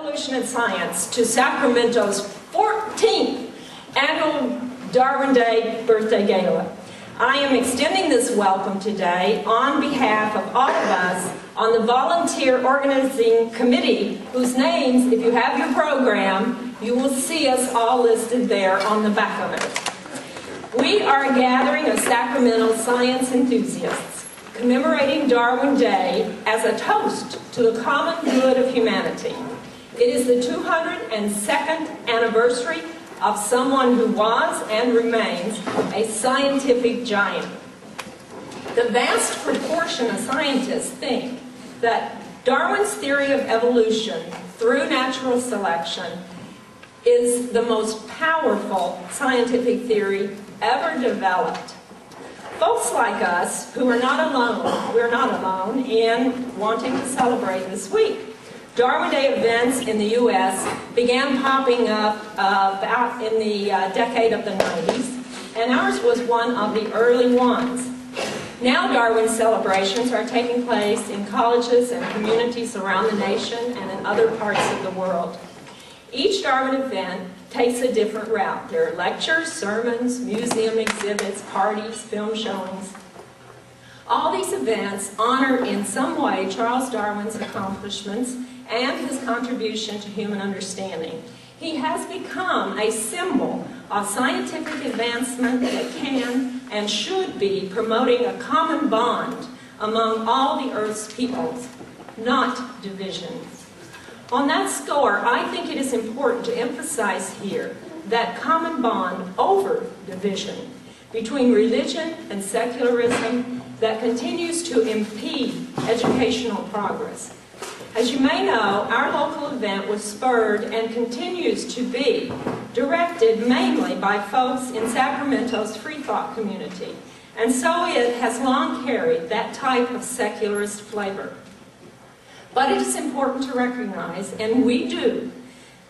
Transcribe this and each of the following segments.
Evolution and Science to Sacramento's 14th annual Darwin Day birthday gala. I am extending this welcome today on behalf of all of us on the volunteer organizing committee, whose names, if you have your program, you will see us all listed there on the back of it. We are a gathering of Sacramento science enthusiasts commemorating Darwin Day as a toast to the common good of humanity. It is the 202nd anniversary of someone who was and remains a scientific giant. The vast proportion of scientists think that Darwin's theory of evolution through natural selection is the most powerful scientific theory ever developed. Folks like us who are not alone, we're not alone in wanting to celebrate this week. Darwin Day events in the U.S. began popping up about in the decade of the 90s, and ours was one of the early ones. Now Darwin celebrations are taking place in colleges and communities around the nation and in other parts of the world. Each Darwin event takes a different route. There are lectures, sermons, museum exhibits, parties, film showings. All these events honor in some way Charles Darwin's accomplishments and his contribution to human understanding. He has become a symbol of scientific advancement that can and should be promoting a common bond among all the Earth's peoples, not divisions. On that score, I think it is important to emphasize here that common bond over division between religion and secularism that continues to impede educational progress. As you may know, our local event was spurred and continues to be directed mainly by folks in Sacramento's free thought community, and so it has long carried that type of secularist flavor. But it is important to recognize, and we do,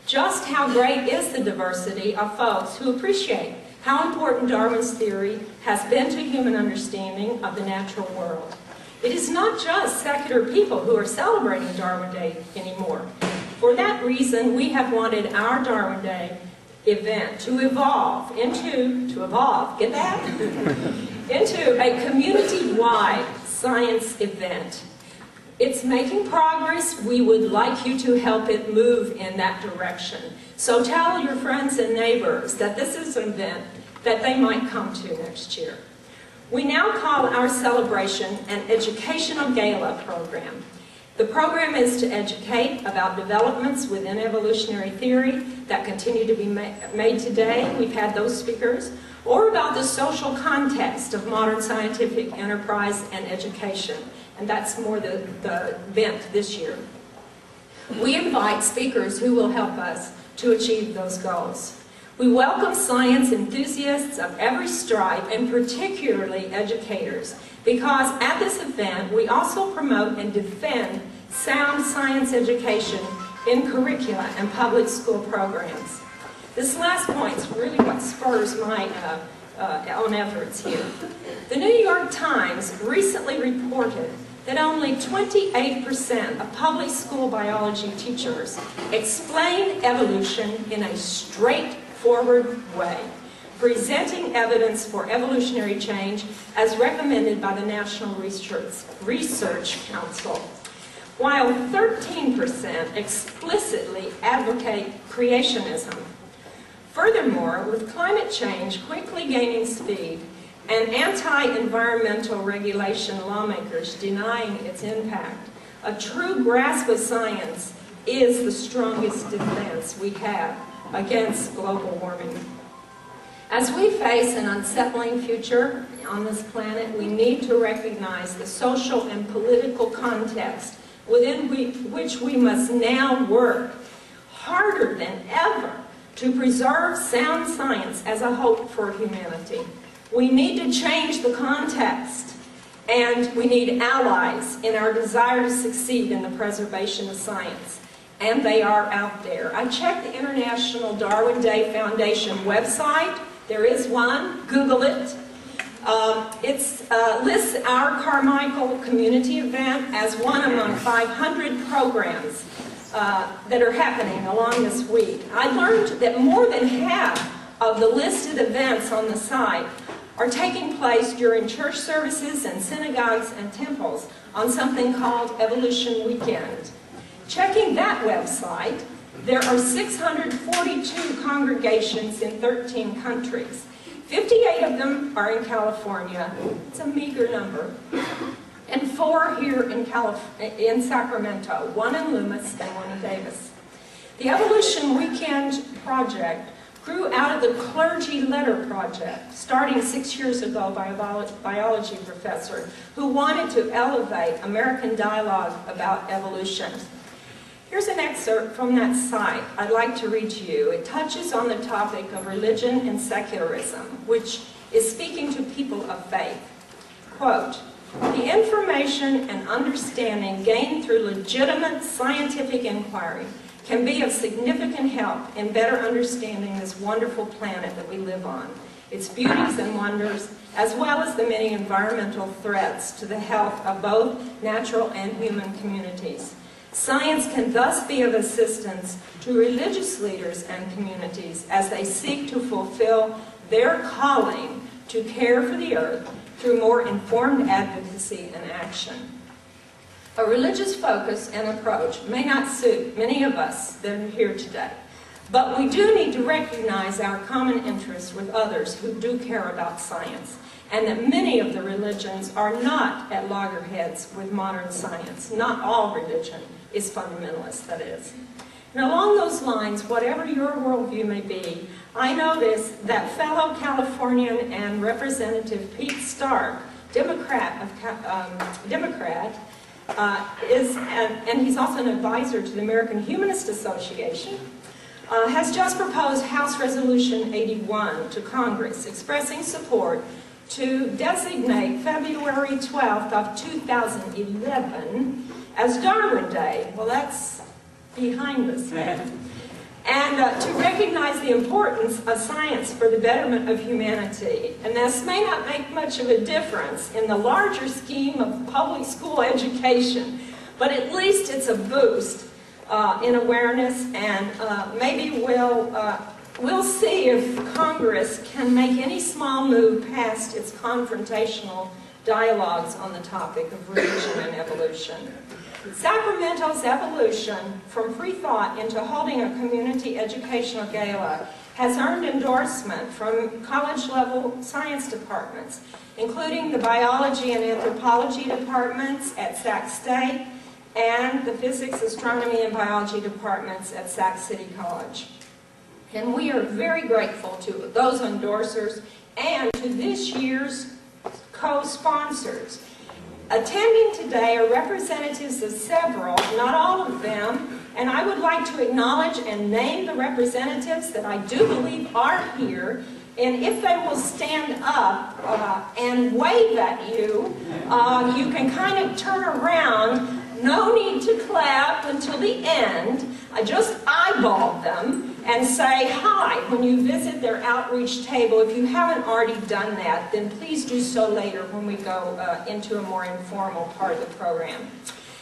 just how great is the diversity of folks who appreciate how important Darwin's theory has been to human understanding of the natural world. It is not just secular people who are celebrating Darwin Day anymore. For that reason, we have wanted our Darwin Day event to evolve into, get that? into a community-wide science event. It's making progress. We would like you to help it move in that direction. So tell your friends and neighbors that this is an event that they might come to next year. We now call our celebration an educational gala program. The program is to educate about developments within evolutionary theory that continue to be made today. We've had those speakers. Or about the social context of modern scientific enterprise and education. And that's more the event this year. We invite speakers who will help us to achieve those goals. We welcome science enthusiasts of every stripe, and particularly educators, because at this event we also promote and defend sound science education in curricula and public school programs. This last point is really what spurs my own efforts here. The New York Times recently reported that only 28% of public school biology teachers explain evolution in a straightforward way, presenting evidence for evolutionary change as recommended by the National Research Council, while 13% explicitly advocate creationism. Furthermore, with climate change quickly gaining speed and anti-environmental regulation lawmakers denying its impact, a true grasp of science is the strongest defense we have against global warming. As we face an unsettling future on this planet, we need to recognize the social and political context within which we must now work harder than ever to preserve sound science as a hope for humanity. We need to change the context, and we need allies in our desire to succeed in the preservation of science. And they are out there. I checked the International Darwin Day Foundation website. There is one. Google it. It lists our Carmichael community event as one among 500 programs that are happening along this week. I learned that more than half of the listed events on the site are taking place during church services and synagogues and temples on something called Evolution Weekend. Checking that website, there are 642 congregations in 13 countries. 58 of them are in California. It's a meager number. And 4 here in Sacramento, 1 in Loomis and 1 in Davis. The Evolution Weekend project grew out of the Clergy Letter Project, starting 6 years ago by a biology professor who wanted to elevate American dialogue about evolution. Here's an excerpt from that site I'd like to read to you. It touches on the topic of religion and secularism, which is speaking to people of faith. Quote, "The information and understanding gained through legitimate scientific inquiry can be of significant help in better understanding this wonderful planet that we live on, its beauties and wonders, as well as the many environmental threats to the health of both natural and human communities. Science can thus be of assistance to religious leaders and communities as they seek to fulfill their calling to care for the earth through more informed advocacy and action. A religious focus and approach may not suit many of us that are here today, but we do need to recognize our common interests with others who do care about science, and that many of the religions are not at loggerheads with modern science. Not all religion is fundamentalist, that is. And along those lines, whatever your worldview may be, I noticed that fellow Californian and Representative Pete Stark, Democrat, and he's also an advisor to the American Humanist Association, has just proposed House Resolution 81 to Congress, expressing support to designate February 12th of 2011 as Darwin Day. Well, that's behind us. And to recognize the importance of science for the betterment of humanity. And this may not make much of a difference in the larger scheme of public school education, but at least it's a boost in awareness, and maybe we'll see if Congress can make any small move past its confrontational dialogues on the topic of religion and evolution. Sacramento's evolution from free thought into holding a community educational gala has earned endorsement from college-level science departments, including the biology and anthropology departments at Sac State and the physics, astronomy, and biology departments at Sac City College. And we are very grateful to those endorsers and to this year's co-sponsors. Attending today are representatives of several, not all of them, and I would like to acknowledge and name the representatives that I do believe are here, and if they will stand up and wave at you, you can kind of turn around. No need to clap until the end. I just eyeball them and say hi when you visit their outreach table. If you haven't already done that, then please do so later when we go into a more informal part of the program.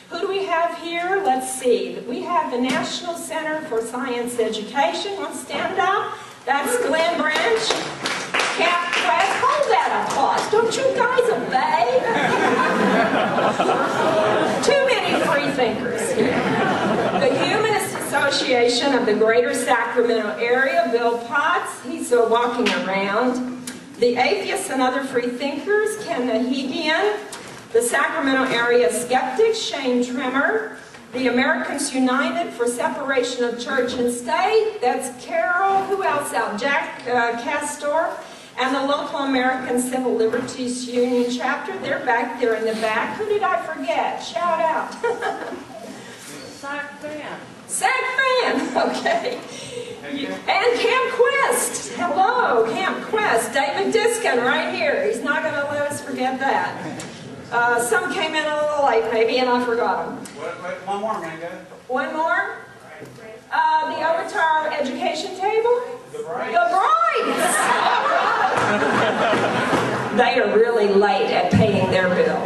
Who do we have here? Let's see. We have the National Center for Science Education. Want to stand up? That's Glenn Branch. Camp Quest. Hold that applause. Don't you guys obey? Too many free thinkers here. The Humanist Association of the Greater Sacramento Area, Bill Potts. He's walking around. The Atheists and Other Free Thinkers, Ken Nahigian. The Sacramento Area Skeptics, Shane Trimmer. The Americans United for Separation of Church and State, that's Carol. Who else out? Jack Castor. And the local American Civil Liberties Union chapter, they're back there in the back. Who did I forget? Shout out. Sac Fan. Sac Fan, okay. And Camp Quest. Hello, Camp Quest. David Diskin right here. He's not going to let us forget that. Some came in a little late maybe and I forgot them. Wait, one more, Mango. One more? The Avatar Education Table? The Brides. The Brides! They are really late at paying their bill.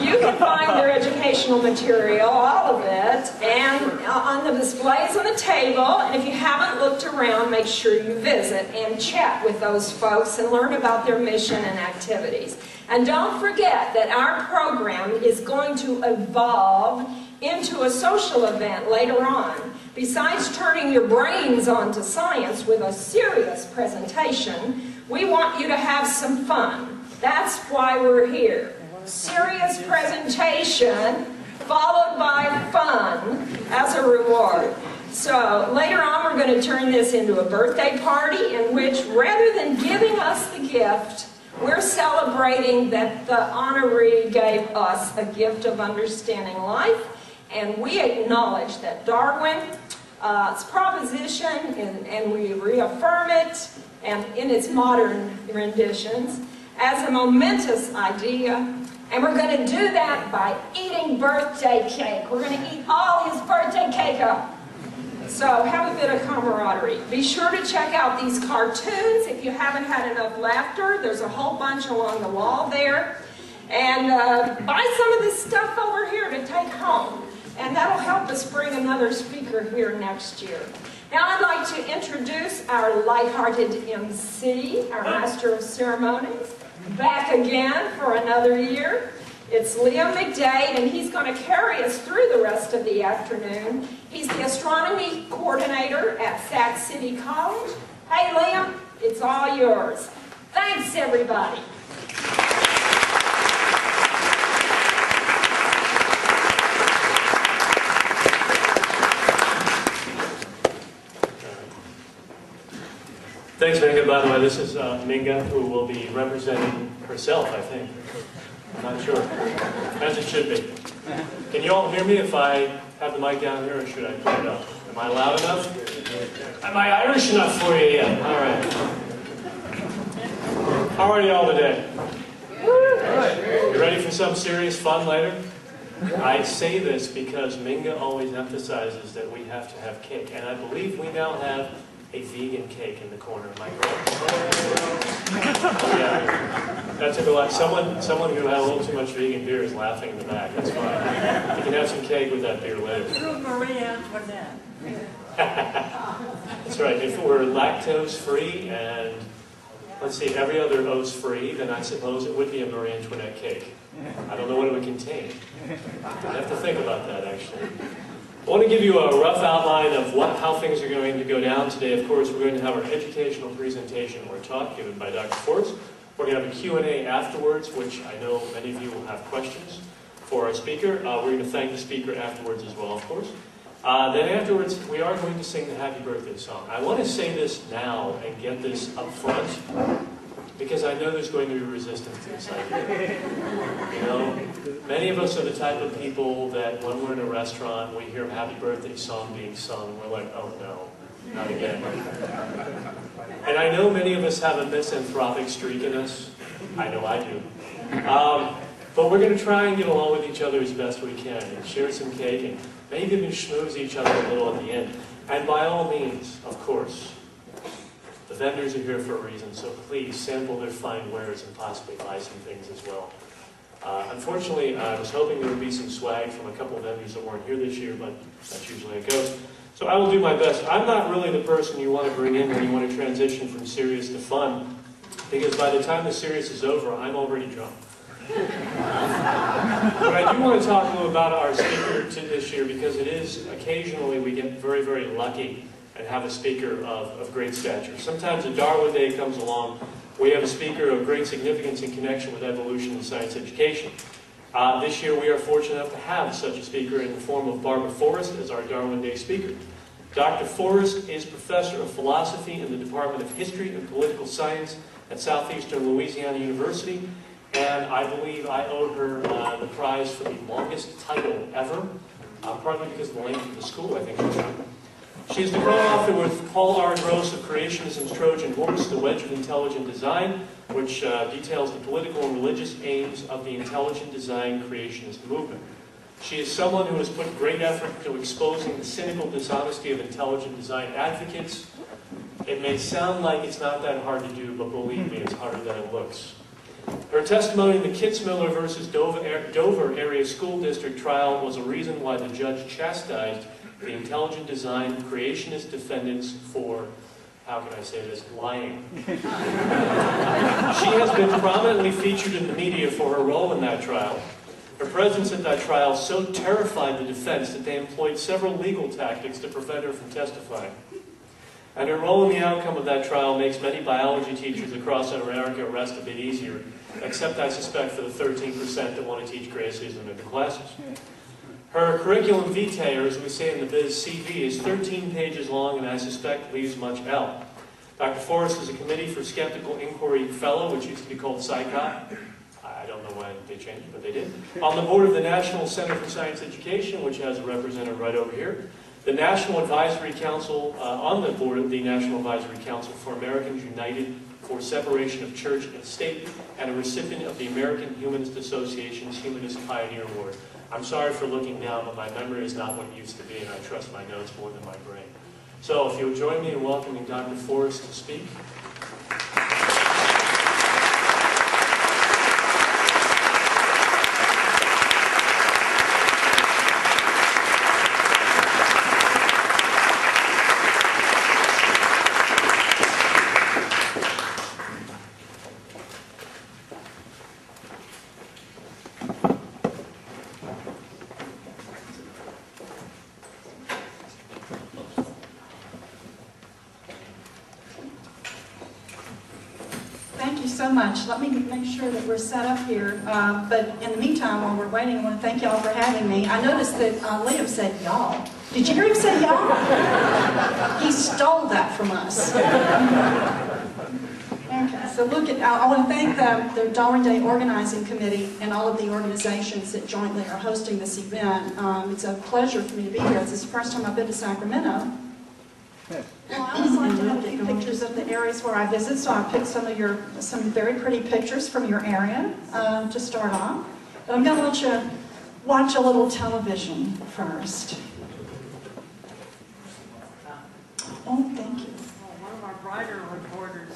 You can find their educational material, all of it, visit, and on the displays on the table, and if you haven't looked around, make sure you visit and chat with those folks and learn about their mission and activities. And don't forget that our program is going to evolve into a social event later on. Besides turning your brains on to science with a serious presentation, we want you to have some fun. That's why we're here. Serious presentation followed by fun as a reward. So later on we're going to turn this into a birthday party in which, rather than giving us the gift, we're celebrating that the honoree gave us a gift of understanding life, and we acknowledge that Darwin's proposition, and we reaffirm it and in its modern renditions as a momentous idea. And we're going to do that by eating birthday cake. We're going to eat all his birthday cake up. So have a bit of camaraderie. Be sure to check out these cartoons. If you haven't had enough laughter, there's a whole bunch along the wall there. And buy some of this stuff over here to take home. And that'll help us bring another speaker here next year. Now I'd like to introduce our lighthearted MC, our Master of Ceremonies, back again for another year. It's Liam McDade, and he's going to carry us through the rest of the afternoon. He's the astronomy coordinator at Sac City College. Hey Liam, it's all yours. Thanks everybody. Thanks, Minga. By the way, this is Minga, who will be representing herself, I think. I'm not sure. As it should be. Can you all hear me if I have the mic down here, or should I put it up? Am I loud enough? Am I Irish enough for you yet? All right. How are you all today? You ready for some serious fun later? I say this because Minga always emphasizes that we have to have cake, and I believe we now have a vegan cake in the corner. Am I correct? Yeah, that took a lot. Someone who had a little too much vegan beer is laughing in the back. That's fine. You can have some cake with that beer later. Marie Antoinette. That's right. If it were lactose-free and, let's see, every other oat's free, then I suppose it would be a Marie Antoinette cake. I don't know what it would contain. I'd have to think about that, actually. I want to give you a rough outline of how things are going to go down today. Of course, we're going to have our educational presentation or talk given by Dr. Forrest. We're going to have a Q&A afterwards, which I know many of you will have questions for our speaker. We're going to thank the speaker afterwards as well, of course. Then afterwards, we are going to sing the Happy Birthday song. I want to say this now and get this up front, because I know there's going to be resistance to this idea. You know, many of us are the type of people that when we're in a restaurant, we hear a Happy Birthday song being sung, we're like, oh no, not again. And I know many of us have a misanthropic streak in us. I know I do. But we're going to try and get along with each other as best we can and share some cake and maybe even schmooze each other a little at the end. And by all means, of course, the vendors are here for a reason, so please sample their fine wares and possibly buy some things as well. Unfortunately, I was hoping there would be some swag from a couple of vendors that weren't here this year, but that's usually how it goes. So I will do my best. I'm not really the person you want to bring in when you want to transition from serious to fun, because by the time the serious is over, I'm already drunk. But I do want to talk a little about our speaker this year, because it is, occasionally we get very, very lucky and have a speaker of great stature. Sometimes a Darwin Day comes along, we have a speaker of great significance in connection with evolution and science education. This year we are fortunate enough to have such a speaker in the form of Barbara Forrest as our Darwin Day speaker. Dr. Forrest is professor of philosophy in the Department of History and Political Science at Southeastern Louisiana University, and I believe I owe her the prize for the longest title ever, partly because of the length of the school I think she's from. She is the co-author with Paul R. Gross of Creationism's Trojan Horse, The Wedge of Intelligent Design, which details the political and religious aims of the intelligent design creationist movement. She is someone who has put great effort into exposing the cynical dishonesty of intelligent design advocates. It may sound like it's not that hard to do, but believe me, it's harder than it looks. Her testimony in the Kitzmiller versus Dover Area School District trial was a reason why the judge chastised the intelligent design creationist defendants for, how can I say this, lying. She has been prominently featured in the media for her role in that trial. Her presence at that trial so terrified the defense that they employed several legal tactics to prevent her from testifying. And her role in the outcome of that trial makes many biology teachers across America rest a bit easier, except I suspect for the 13% that want to teach criticism in the classes. Her curriculum vitae, or as we say in the biz, CV, is 13 pages long and I suspect leaves much out. Dr. Forrest is a Committee for Skeptical Inquiry Fellow, which used to be called SciCop. I don't know why they changed it, but they did. On the board of the National Center for Science Education, which has a representative right over here. The National Advisory Council, on the board of the National Advisory Council for Americans United for Separation of Church and State, and a recipient of the American Humanist Association's Humanist Pioneer Award. I'm sorry for looking down, but my memory is not what it used to be, and I trust my notes more than my brain. So if you'll join me in welcoming Dr. Forrest to speak. So much. Let me make sure that we're set up here. But in the meantime, while we're waiting, I want to thank y'all for having me. I noticed that Liam said y'all. Did you hear him say y'all? He stole that from us. Okay, so look at, I want to thank the Darwin Day Organizing Committee and all of the organizations that jointly are hosting this event. It's a pleasure for me to be here. This is the first time I've been to Sacramento. Well, I always like to have a few pictures of the areas where I visit, so I picked some very pretty pictures from your area to start off. But I'm going to let you watch a little television first. Oh, thank you. One of our brighter reporters.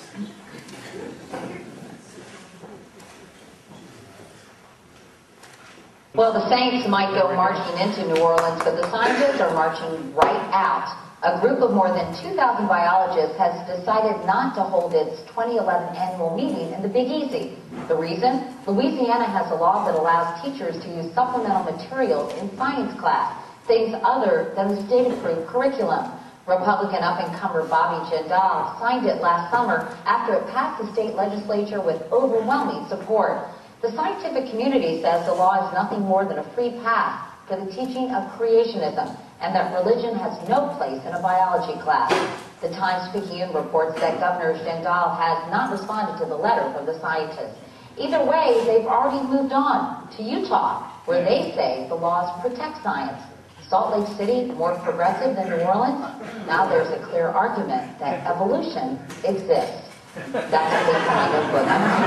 Well, the Saints might go marching into New Orleans, but the scientists are marching right out. A group of more than 2,000 biologists has decided not to hold its 2011 annual meeting in the Big Easy. The reason? Louisiana has a law that allows teachers to use supplemental materials in science class, things other than the state-approved curriculum. Republican up-and-comer Bobby Jindal signed it last summer after it passed the state legislature with overwhelming support. The scientific community says the law is nothing more than a free pass for the teaching of creationism, and that religion has no place in a biology class. The Times-Picayune reports that Governor Jindal has not responded to the letter from the scientists. Either way, they've already moved on to Utah, where they say the laws protect science. Salt Lake City, more progressive than New Orleans? Now there's a clear argument that evolution exists. That's a big for my notebook. I'm not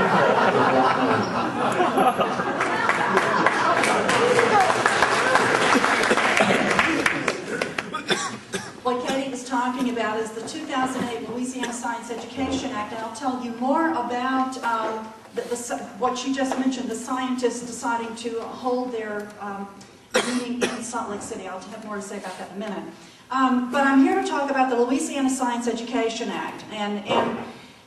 sure What Katie was talking about is the 2008 Louisiana Science Education Act, and I'll tell you more about what you just mentioned, the scientists deciding to hold their meeting in Salt Lake City. I'll have more to say about that in a minute. But I'm here to talk about the Louisiana Science Education Act, and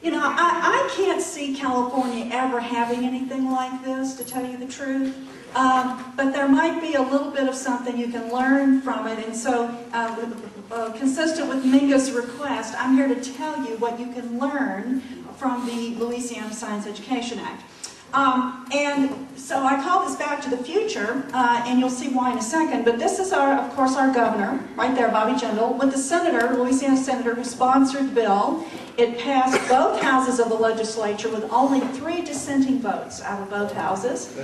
you know, I can't see California ever having anything like this, to tell you the truth. But there might be a little bit of something you can learn from it, and so consistent with Minga's request, I'm here to tell you what you can learn from the Louisiana Science Education Act. And so I call this Back to the Future, and you'll see why in a second, but this is, of course, our governor, right there, Bobby Jindal, with the senator, Louisiana senator, who sponsored the bill. It passed both houses of the legislature with only 3 dissenting votes out of both houses.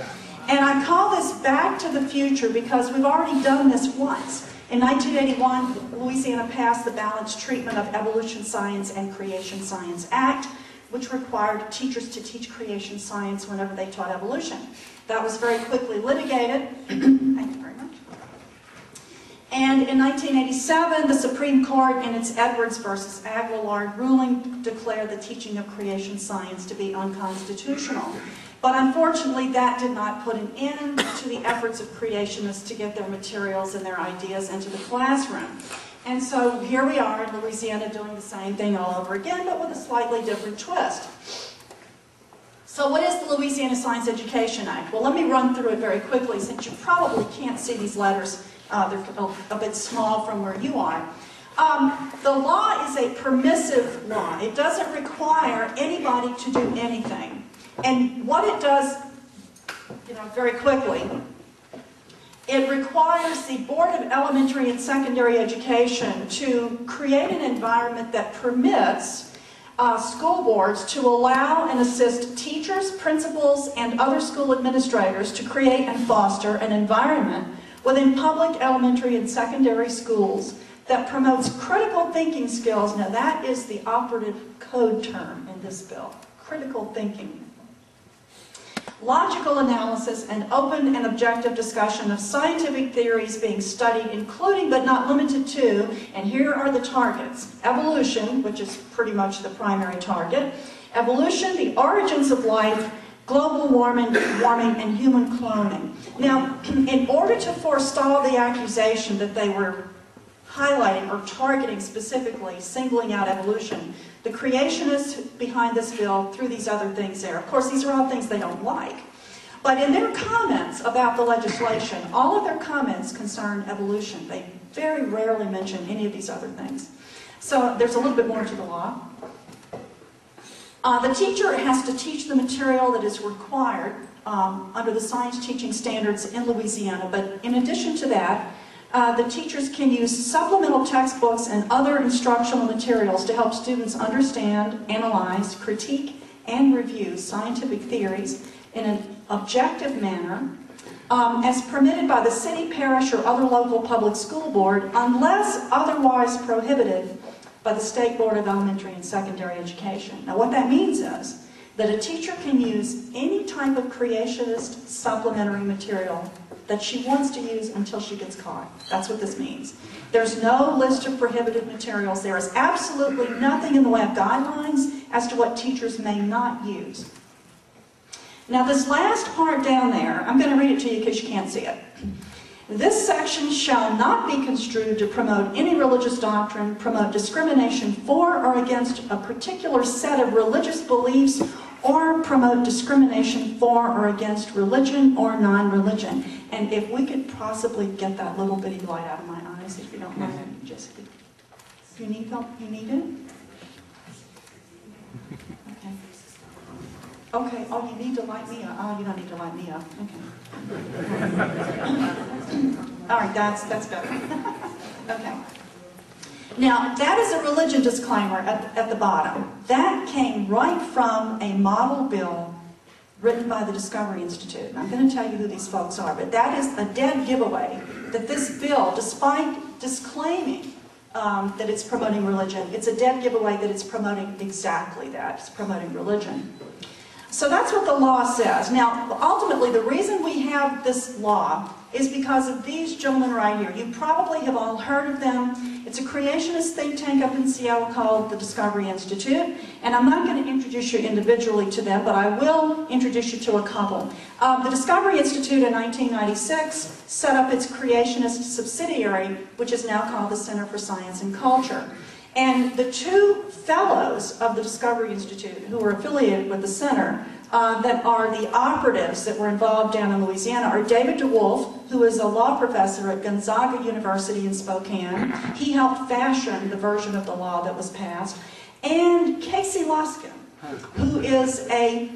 And I call this Back to the Future because we've already done this once. In 1981, Louisiana passed the Balanced Treatment of Evolution Science and Creation Science Act, which required teachers to teach creation science whenever they taught evolution. That was very quickly litigated. Thank you very much. And in 1987, the Supreme Court, in its Edwards versus Aguilar ruling, declared the teaching of creation science to be unconstitutional. But unfortunately, that did not put an end to the efforts of creationists to get their materials and their ideas into the classroom. And so here we are in Louisiana doing the same thing all over again, but with a slightly different twist. So what is the Louisiana Science Education Act? Well, let me run through it very quickly, since you probably can't see these letters. They're a bit small from where you are. The law is a permissive law. It doesn't require anybody to do anything. And what it does, very quickly, it requires the Board of Elementary and Secondary Education to create an environment that permits school boards to allow and assist teachers, principals, and other school administrators to create and foster an environment within public elementary and secondary schools that promotes critical thinking skills. Now that is the operative code term in this bill, critical thinking. Logical analysis and open and objective discussion of scientific theories being studied, including but not limited to, and here are the targets: evolution, which is pretty much the primary target, evolution, the origins of life, global warming, and human cloning. Now, in order to forestall the accusation that they were highlighting or targeting specifically, singling out evolution, the creationists behind this bill threw these other things there. Of course, these are all things they don't like. But in their comments about the legislation, all of their comments concern evolution. They very rarely mention any of these other things. So there's a little bit more to the law. The teacher has to teach the material that is required under the science teaching standards in Louisiana. But in addition to that, the teachers can use supplemental textbooks and other instructional materials to help students understand, analyze, critique, and review scientific theories in an objective manner, as permitted by the city, parish, or other local public school board, unless otherwise prohibited by the State Board of Elementary and Secondary Education. Now what that means is that a teacher can use any type of creationist supplementary material that she wants to use until she gets caught. That's what this means. There's no list of prohibited materials. There is absolutely nothing in the way of guidelines as to what teachers may not use. Now this last part down there, I'm going to read it to you because you can't see it. This section shall not be construed to promote any religious doctrine, promote discrimination for or against a particular set of religious beliefs, or promote discrimination for or against religion or non-religion. And if we could possibly get that little bitty light out of my eyes, if you don't mind, Jessica. Do you need help? You need it? Okay. Okay, oh, you need to light me up. Oh, you don't need to light me up. Okay. All right, that's better. Okay. Now, that is a religion disclaimer at the bottom. That came right from a model bill written by the Discovery Institute. I'm going to tell you who these folks are, but that is a dead giveaway that this bill, despite disclaiming that it's promoting religion, it's a dead giveaway that it's promoting exactly that. It's promoting religion. So that's what the law says. Now, ultimately, the reason we have this law is because of these gentlemen right here. You probably have all heard of them. It's a creationist think tank up in Seattle called the Discovery Institute. And I'm not going to introduce you individually to them, but I will introduce you to a couple. The Discovery Institute in 1996 set up its creationist subsidiary, which is now called the Center for Science and Culture. And the two fellows of the Discovery Institute who are affiliated with the center that are the operatives that were involved down in Louisiana are David DeWolf, who is a law professor at Gonzaga University in Spokane. He helped fashion the version of the law that was passed. And Casey Luskin, who is a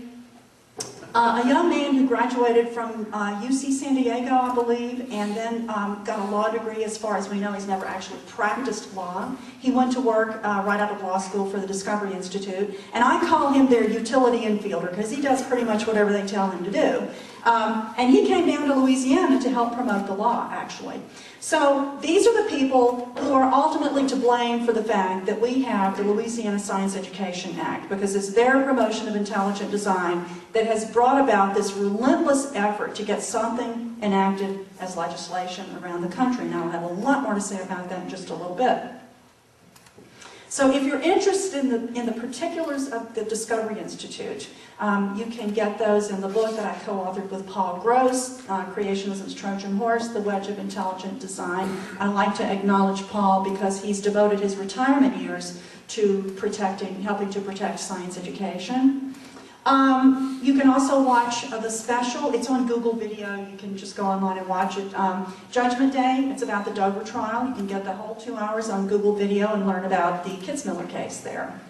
young man who graduated from UC San Diego, I believe, and then got a law degree. As far as we know, he's never actually practiced law. He went to work right out of law school for the Discovery Institute, and I call him their utility infielder because he does pretty much whatever they tell him to do. And he came down to Louisiana to help promote the law, actually. So these are the people who are ultimately to blame for the fact that we have the Louisiana Science Education Act, because it's their promotion of intelligent design that has brought about this relentless effort to get something enacted as legislation around the country. Now, I'll have a lot more to say about that in just a little bit. So if you're interested in the particulars of the Discovery Institute, you can get those in the book that I co-authored with Paul Gross, Creationism's Trojan Horse, The Wedge of Intelligent Design. I'd like to acknowledge Paul because he's devoted his retirement years to helping to protect science education. You can also watch the special. It's on Google Video. You can just go online and watch it. Judgment Day, it's about the Dover trial. You can get the whole 2 hours on Google Video and learn about the Kitzmiller case there.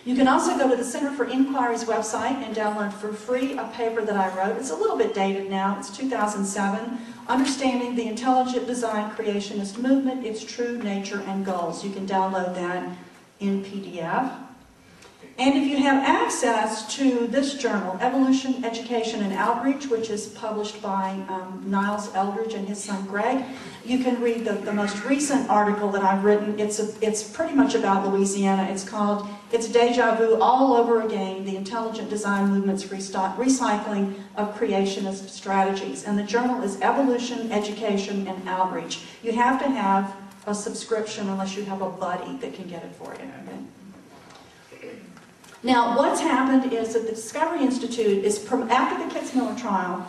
You can also go to the Center for Inquiry's website and download for free a paper that I wrote. It's a little bit dated now. It's 2007, Understanding the Intelligent Design Creationist Movement, Its True Nature and Goals. You can download that in PDF. And if you have access to this journal, Evolution, Education, and Outreach, which is published by Niles Eldridge and his son Greg, you can read the most recent article that I've written. It's pretty much about Louisiana. It's called It's Deja Vu All Over Again, the Intelligent Design Movement's Recycling of Creationist Strategies. And the journal is Evolution, Education, and Outreach. You have to have a subscription unless you have a buddy that can get it for you. Okay? Now, what's happened is that the Discovery Institute is, after the Kitzmiller trial,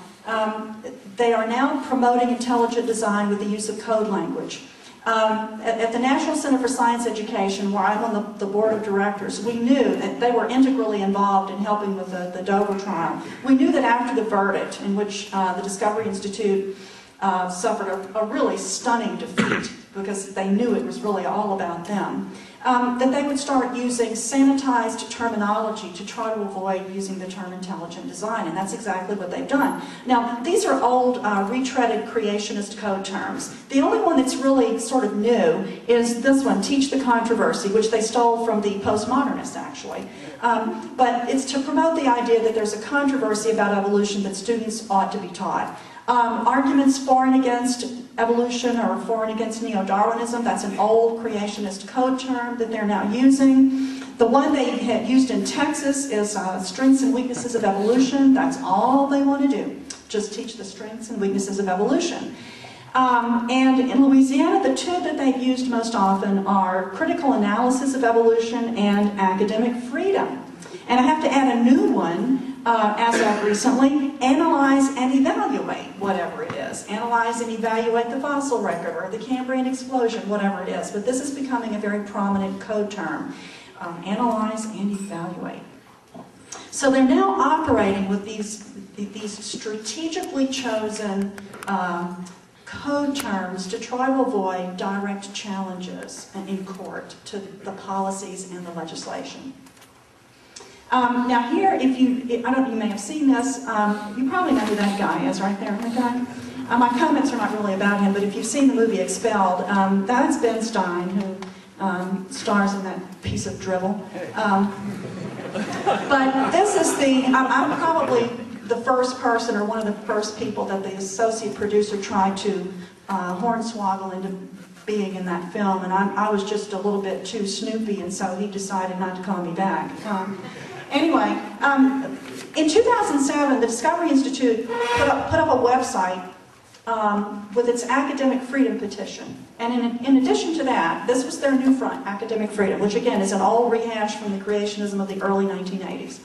they are now promoting intelligent design with the use of code language. At the National Center for Science Education, where I'm on the board of directors, we knew that they were integrally involved in helping with the Dover trial. We knew that after the verdict, in which the Discovery Institute suffered a really stunning defeat, because they knew it was really all about them, that they would start using sanitized terminology to try to avoid using the term intelligent design, and that's exactly what they've done. Now, these are old, retreaded creationist code terms. The only one that's really sort of new is this one, Teach the Controversy, which they stole from the postmodernists, actually. But it's to promote the idea that there's a controversy about evolution that students ought to be taught. Arguments for and against evolution or for and against neo-Darwinism, that's an old creationist code term that they're now using. The one they had used in Texas is strengths and weaknesses of evolution. That's all they want to do, just teach the strengths and weaknesses of evolution. And in Louisiana, the two that they've used most often are critical analysis of evolution and academic freedom. And I have to add a new one, as of recently, analyze and evaluate, whatever it is. Analyze and evaluate the fossil record or the Cambrian explosion, whatever it is. But this is becoming a very prominent code term. Analyze and evaluate. So they're now operating with these strategically chosen code terms to try to avoid direct challenges in court to the policies and the legislation. Now here, I don't know, you may have seen this, you probably know who that guy is right there, that guy. My comments are not really about him, but if you've seen the movie Expelled, that's Ben Stein, who stars in that piece of dribble. But this is I'm probably the first person or one of the first people that the associate producer tried to hornswoggle into being in that film, and I was just a little bit too snoopy, and so he decided not to call me back. Anyway, in 2007, the Discovery Institute put up a website with its academic freedom petition. And in addition to that, this was their new front, academic freedom, which again is an old rehash from the creationism of the early 1980s.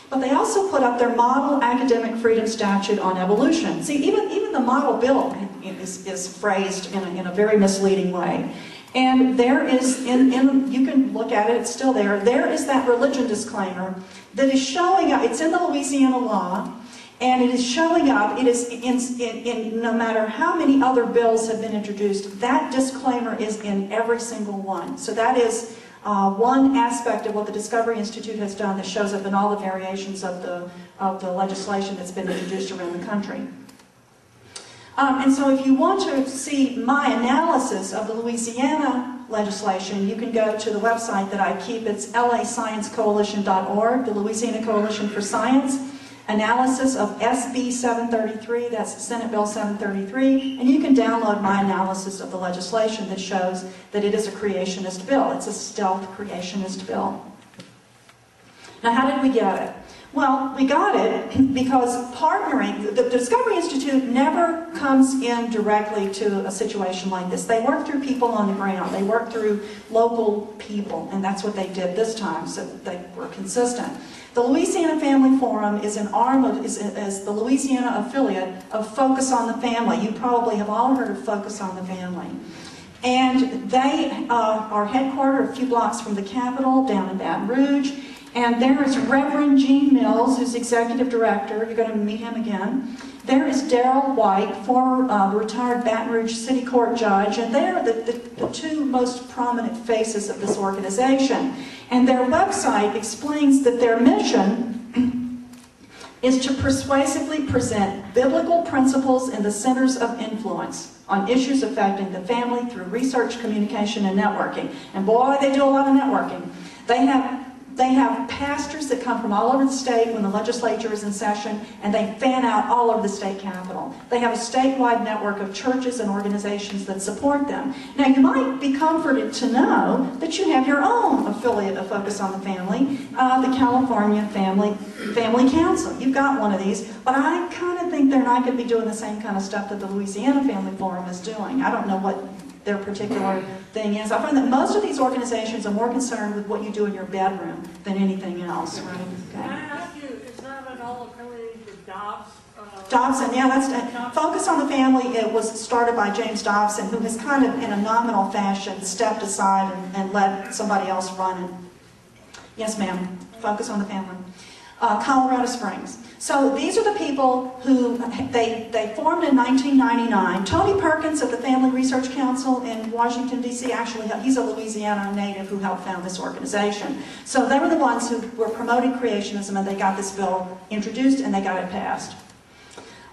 But they also put up their model academic freedom statute on evolution. See, even the model bill is phrased in a very misleading way. And there is, you can look at it, it's still there, there is that religion disclaimer that is showing up, it's in the Louisiana law, and it is showing up, it is in no matter how many other bills have been introduced, that disclaimer is in every single one. So that is one aspect of what the Discovery Institute has done that shows up in all the variations of the legislation that's been introduced around the country. And so if you want to see my analysis of the Louisiana legislation, you can go to the website that I keep. It's lasciencecoalition.org, the Louisiana Coalition for Science, analysis of SB 733, that's Senate Bill 733, and you can download my analysis of the legislation that shows that it is a creationist bill. It's a stealth creationist bill. Now, how did we get it? Well, we got it because partnering, the Discovery Institute never comes in directly to a situation like this. They work through people on the ground. They work through local people, and that's what they did this time, so they were consistent. The Louisiana Family Forum is an arm of, is the Louisiana affiliate of Focus on the Family. You probably have all heard of Focus on the Family. And they are headquartered a few blocks from the Capitol, down in Baton Rouge. And there is Reverend Gene Mills, who's executive director. You're going to meet him again. There is Darrell White, former retired Baton Rouge City Court judge, and they are the two most prominent faces of this organization. And their website explains that their mission is to persuasively present biblical principles in the centers of influence on issues affecting the family through research, communication, and networking. And boy, they do a lot of networking. They have pastors that come from all over the state when the legislature is in session, and they fan out all over the state capitol. They have a statewide network of churches and organizations that support them. Now, you might be comforted to know that you have your own affiliate of Focus on the Family, the California Family Council. You've got one of these, but I kind of think they're not going to be doing the same kind of stuff that the Louisiana Family Forum is doing. I don't know what their particular thing is. I find that most of these organizations are more concerned with what you do in your bedroom than anything else, right? Okay. Can I ask you, is that at all affiliated with Dobbs? Dobson, yeah, that's Focus on the Family. It was started by James Dobson, who has kind of, in a nominal fashion, stepped aside and let somebody else run it. Yes, ma'am. Focus on the Family. Colorado Springs. So these are the people who they formed in 1999. Tony Perkins of the Family Research Council in Washington, D.C. actually, he's a Louisiana native who helped found this organization. So they were the ones who were promoting creationism, and they got this bill introduced and they got it passed.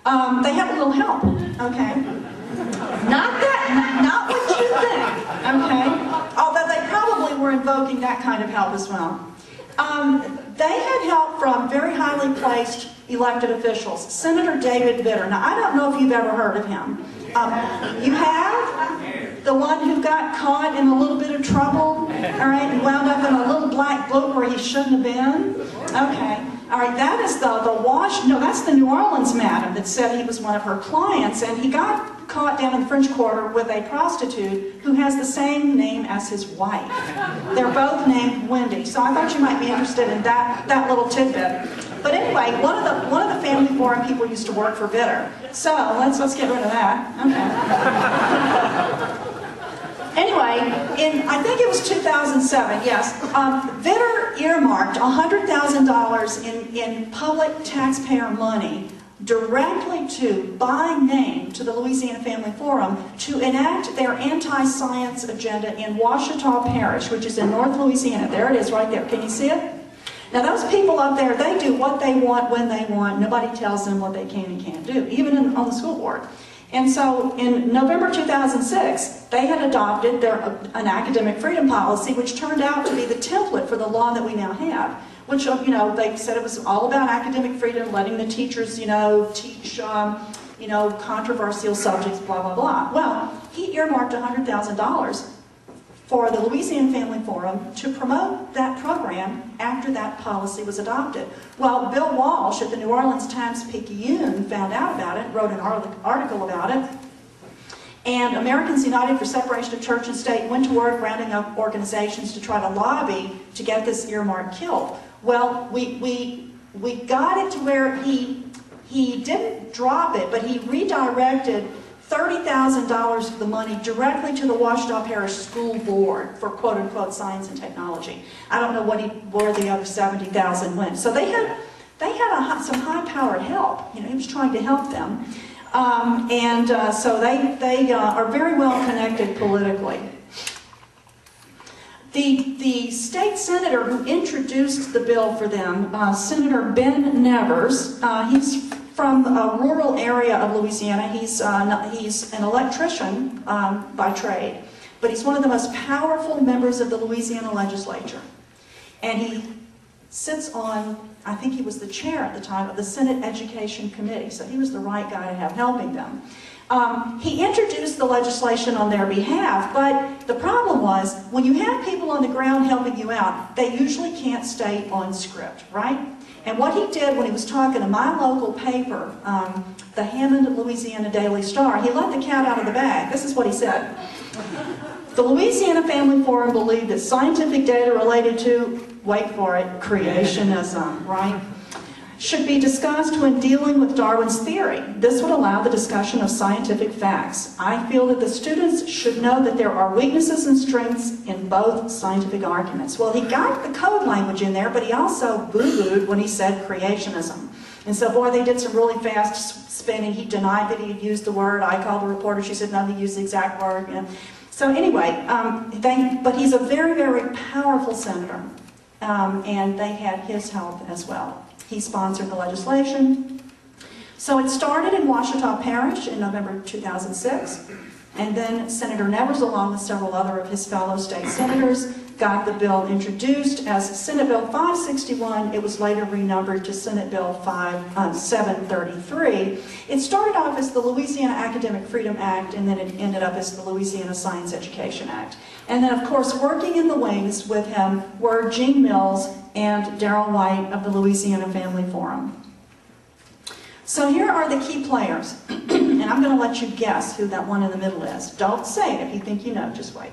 They have a little help, okay? Not what you think, okay? Although they probably were invoking that kind of help as well. They had help from very highly placed elected officials. Senator David Vitter. Now, I don't know if you've ever heard of him. You have? The one who got caught in a little bit of trouble, all right, and wound up in a little black book where he shouldn't have been? Okay. All right, that is that's the New Orleans madam that said he was one of her clients, and he got caught down in the French Quarter with a prostitute who has the same name as his wife. They're both named Wendy, so I thought you might be interested in that little tidbit. But anyway, one of the Family Forum people used to work for Vitter, so let's get rid of that. Okay. Anyway, I think it was 2007, yes, Vitter earmarked $100,000 in public taxpayer money directly by name to the Louisiana Family Forum to enact their anti-science agenda in Ouachita Parish, which is in North Louisiana. There it is right there. Can you see it? Now those people up there, they do what they want when they want. Nobody tells them what they can and can't do, even on the school board. And so in November 2006, they had adopted an academic freedom policy, which turned out to be the template for the law that we now have, which, they said it was all about academic freedom, letting the teachers, teach, controversial subjects, blah, blah, blah. Well, he earmarked $100,000 for the Louisiana Family Forum to promote that program after that policy was adopted. Well, Bill Walsh at the New Orleans Times-Picayune found out about it, wrote an article about it, and Americans United for Separation of Church and State went to work rounding up organizations to try to lobby to get this earmark killed. Well, we got it to where he didn't drop it, but he redirected $30,000 of the money directly to the Ouachita Parish School Board for quote-unquote science and technology. I don't know where the other $70,000 went. So they had some high-powered help. He was trying to help them. So they are very well connected politically. The state senator who introduced the bill for them, Senator Ben Nevers, he's from a rural area of Louisiana. He's an electrician by trade, but he's one of the most powerful members of the Louisiana legislature. And sits on, I think he was the chair at the time, of the Senate Education Committee, so he was the right guy to have helping them. He introduced the legislation on their behalf, but the problem was, when you have people on the ground helping you out, they usually can't stay on script, right? And what he did when he was talking to my local paper, the Hammond, Louisiana Daily Star, he let the cat out of the bag. This is what he said. The Louisiana Family Forum believed that scientific data related to, wait for it, creationism, right, should be discussed when dealing with Darwin's theory. This would allow the discussion of scientific facts. I feel that the students should know that there are weaknesses and strengths in both scientific arguments. Well, he got the code language in there, but he also boo-booed when he said creationism. And so, boy, they did some really fast spinning. He denied that he had used the word. I called the reporter. She said, no, he used the exact word. You know. So anyway, but he's a very, very powerful senator, and they had his help as well. He sponsored the legislation. So it started in Ouachita Parish in November 2006, and then Senator Nevers, along with several other of his fellow state senators, got the bill introduced as Senate Bill 561. It was later renumbered to Senate Bill 733. It started off as the Louisiana Academic Freedom Act, and then it ended up as the Louisiana Science Education Act. And then, of course, working in the wings with him were Gene Mills and Darrell White of the Louisiana Family Forum. So here are the key players, and I'm going to let you guess who that one in the middle is. Don't say it if you think you know, just wait.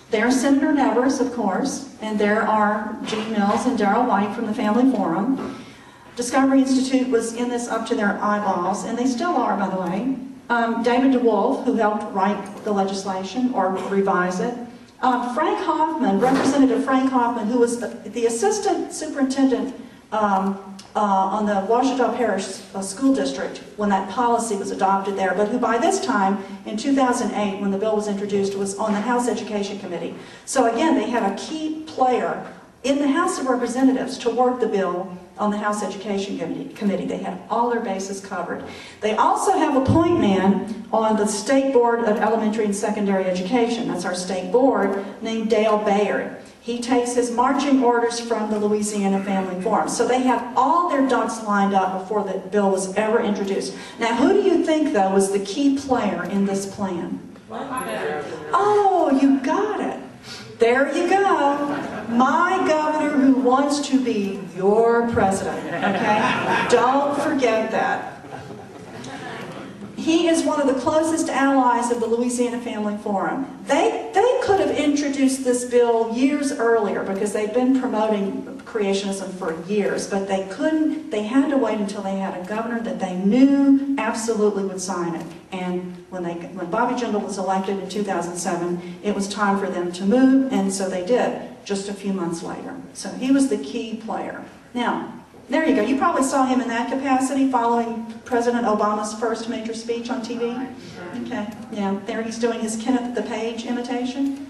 There's Senator Nevers, of course, and there are Gene Mills and Darrell White from the Family Forum. Discovery Institute was in this up to their eyeballs, and they still are, by the way. David DeWolf, who helped write the legislation or revise it. Frank Hoffman, Representative Frank Hoffman, who was the assistant superintendent on the Ouachita Parish School District when that policy was adopted there, but who by this time, in 2008, when the bill was introduced, was on the House Education Committee. So again, they had a key player in the House of Representatives to work the bill on the House Education Committee. They had all their bases covered. They also have a point man on the State Board of Elementary and Secondary Education. That's our state board, named Dale Bayard. He takes his marching orders from the Louisiana Family Forum. So they had all their ducks lined up before the bill was ever introduced. Now, who do you think, though, was the key player in this plan? Oh, you got it. There you go. My governor who wants to be your president, okay? Don't forget that. He is one of the closest allies of the Louisiana Family Forum. They could have introduced this bill years earlier because they've been promoting creationism for years, but they couldn't. They had to wait until they had a governor that they knew absolutely would sign it. And when Bobby Jindal was elected in 2007, it was time for them to move, and so they did just a few months later. So he was the key player. Now, there you go. You probably saw him in that capacity following President Obama's first major speech on TV. Okay, yeah, there he's doing his Kenneth the Page imitation.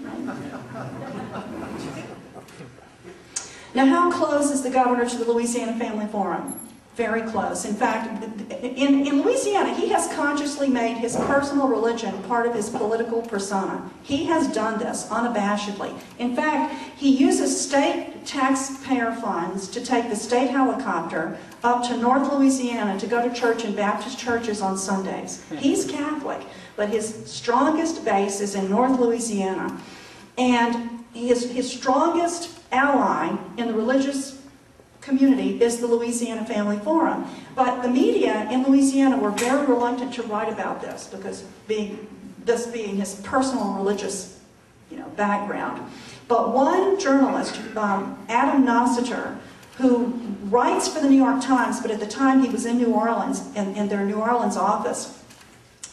Now, how close is the governor to the Louisiana Family Forum? Very close. In fact, in Louisiana, he has consciously made his personal religion part of his political persona. He has done this unabashedly. In fact, he uses state taxpayer funds to take the state helicopter up to North Louisiana to go to church in Baptist churches on Sundays. He's Catholic, but his strongest base is in North Louisiana. And his strongest ally in the religious community is the Louisiana Family Forum. But the media in Louisiana were very reluctant to write about this because this being his personal religious background. But one journalist, Adam Nossiter, who writes for the New York Times, but at the time he was in New Orleans, in their New Orleans office,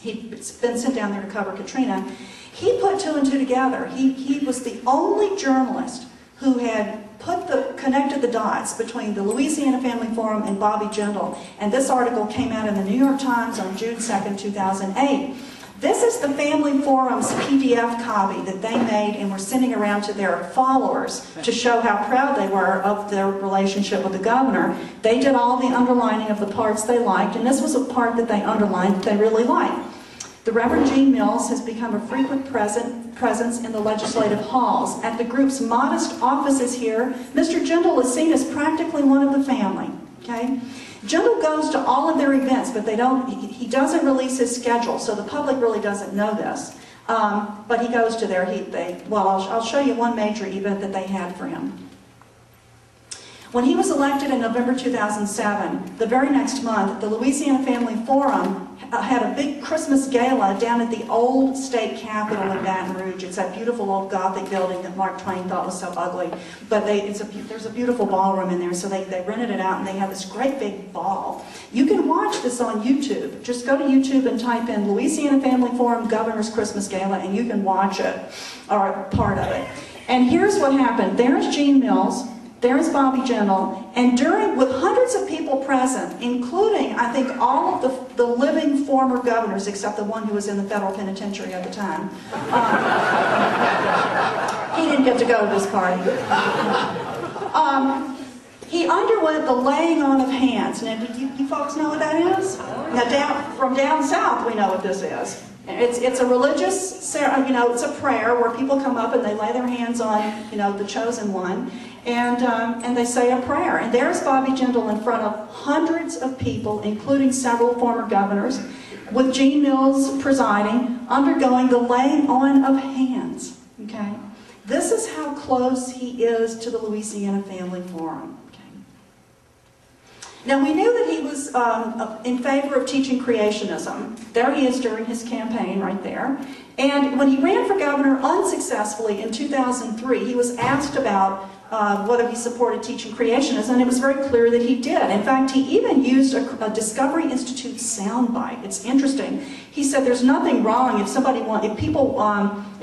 he'd been sent down there to cover Katrina, he put two and two together. He was the only journalist who had connected the dots between the Louisiana Family Forum and Bobby Jindal. And this article came out in the New York Times on June 2nd, 2008. This is the Family Forum's PDF copy that they made and were sending around to their followers to show how proud they were of their relationship with the governor. They did all the underlining of the parts they liked, and this was a part that they underlined that they really liked. The Reverend Gene Mills has become a frequent presence in the legislative halls. At the group's modest offices here, Mr. Jindal is seen as practically one of the family. Okay? Jindal goes to all of their events, but he doesn't release his schedule, so the public really doesn't know this. But he goes to I'll show you one major event that they had for him. When he was elected in November 2007, the very next month, the Louisiana Family Forum had a big Christmas gala down at the old state capitol in Baton Rouge. It's that beautiful old Gothic building that Mark Twain thought was so ugly. But there's a beautiful ballroom in there, so they rented it out and they had this great big ball. You can watch this on YouTube. Just go to YouTube and type in Louisiana Family Forum Governor's Christmas Gala and you can watch it, or part of it. And here's what happened. There's Gene Mills. There's Bobby Jindal, and with hundreds of people present, including, I think, all of the living former governors, except the one who was in the federal penitentiary at the time. He didn't get to go to this party. He underwent the laying on of hands. Now, do you folks know what that is? Now, from down south, we know what this is. It's a religious, it's a prayer where people come up and they lay their hands on, the chosen one, and they say a prayer. And there's Bobby Jindal in front of hundreds of people, including several former governors, with Gene Mills presiding, undergoing the laying on of hands. Okay, this is how close he is to the Louisiana Family Forum. Now, we knew that he was in favor of teaching creationism. There he is during his campaign right there. And when he ran for governor unsuccessfully in 2003, he was asked about whether he supported teaching creationism, and it was very clear that he did. In fact, he even used a Discovery Institute soundbite. It's interesting. He said there's nothing wrong if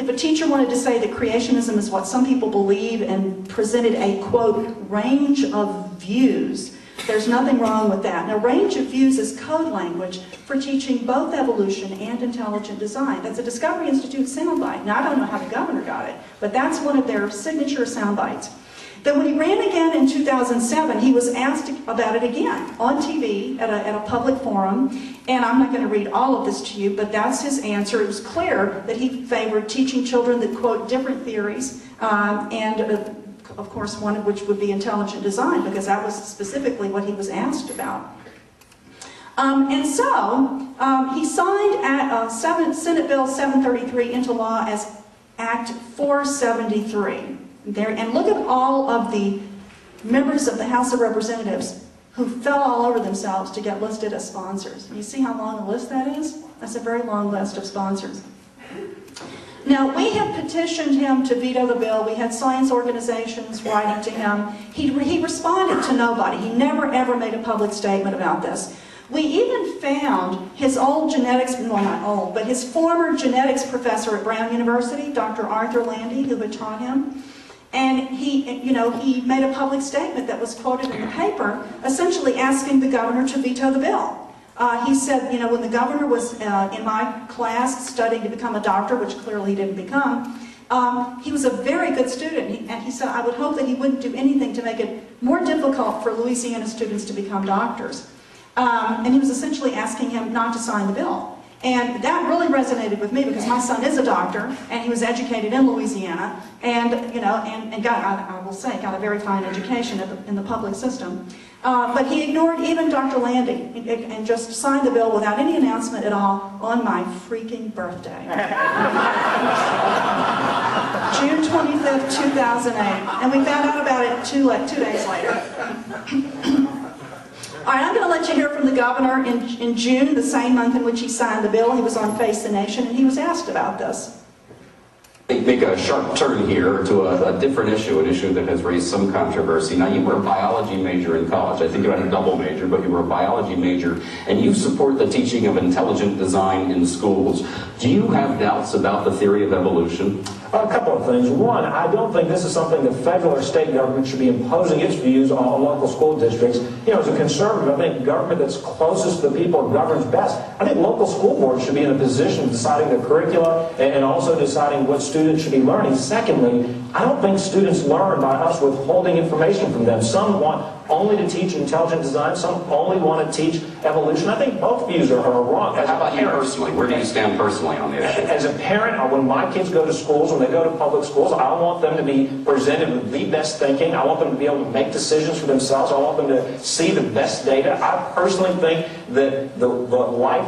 a teacher wanted to say that creationism is what some people believe and presented a, quote, range of views. There's nothing wrong with that. Now, range of views is code language for teaching both evolution and intelligent design. That's a Discovery Institute soundbite. Now, I don't know how the governor got it, but that's one of their signature soundbites. Then when he ran again in 2007, he was asked about it again on TV at a public forum, and I'm not going to read all of this to you, but that's his answer. It was clear that he favored teaching children that, quote, different theories, of course, one of which would be intelligent design, because that was specifically what he was asked about. And so, he signed Senate Bill 733 into law as Act 473. And look at all of the members of the House of Representatives who fell all over themselves to get listed as sponsors. You see how long a list that is? That's a very long list of sponsors. Now, we have petitioned him to veto the bill. We had science organizations writing to him. He responded to nobody. He never, ever made a public statement about this. We even found his old genetics, well, not old, but his former genetics professor at Brown University, Dr. Arthur Landy, who had taught him. And he made a public statement that was quoted in the paper, essentially asking the governor to veto the bill. He said, when the governor was in my class studying to become a doctor, which clearly he didn't become, he was a very good student. And he said, I would hope that he wouldn't do anything to make it more difficult for Louisiana students to become doctors. And he was essentially asking him not to sign the bill. And that really resonated with me because my son is a doctor and he was educated in Louisiana and got, I will say, got a very fine education in the public system. But he ignored even Dr. Landy and just signed the bill without any announcement at all on my freaking birthday. June 25th, 2008. And we found out about it 2 days later. All right, I'm going to let you hear from the governor in June, the same month in which he signed the bill. He was on Face the Nation, and he was asked about this. Make a sharp turn here to a different issue, an issue that has raised some controversy. Now, you were a biology major in college. I think you had a double major, but you were a biology major, and you support the teaching of intelligent design in schools. Do you have doubts about the theory of evolution? A couple of things. One, I don't think this is something the federal or state government should be imposing its views on local school districts. As a conservative, I think government that's closest to the people governs best. I think local school boards should be in a position of deciding the curricula and also deciding what students should be learning. Secondly, I don't think students learn by us withholding information from them. Some want only to teach intelligent design. Some only want to teach evolution. I think both views are wrong. How about you personally? Where do you stand personally on the issue? As a parent, when my kids go to schools, when they go to public schools, I want them to be presented with the best thinking. I want them to be able to make decisions for themselves. I want them to see the best data. I personally think that the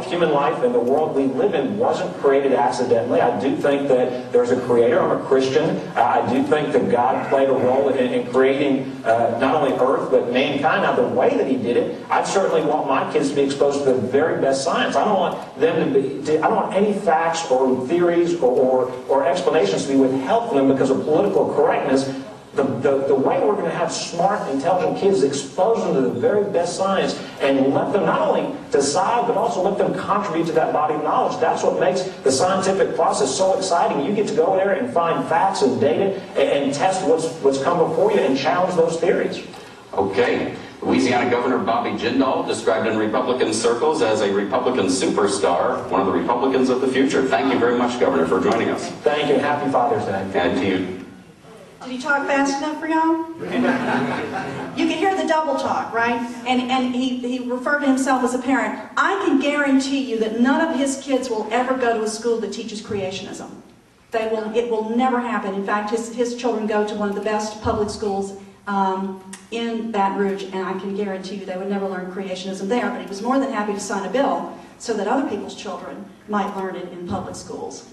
human life and the world we live in wasn't created accidentally. I do think that there's a creator. I'm a Christian. I do think that God played a role in creating not only Earth, but mankind. Now, the way that he did it, I certainly want my kids to be exposed to the very best science. I don't want them I don't want any facts or theories or explanations to be withheld from them because of political correctness. The way we're going to have smart, intelligent kids, expose them to the very best science and let them not only decide, but also let them contribute to that body of knowledge. That's what makes the scientific process so exciting. You get to go there and find facts and data and test what's come before you and challenge those theories. Okay. Louisiana Governor Bobby Jindal, described in Republican circles as a Republican superstar, one of the Republicans of the future. Thank you very much, Governor, for joining us. Thank you. Happy Father's Day. And to you. Did he talk fast enough for y'all? You can hear the double talk, right? And he referred to himself as a parent. I can guarantee you that none of his kids will ever go to a school that teaches creationism. It will never happen. In fact, his children go to one of the best public schools in Baton Rouge, and I can guarantee you they would never learn creationism there, but he was more than happy to sign a bill so that other people's children might learn it in public schools.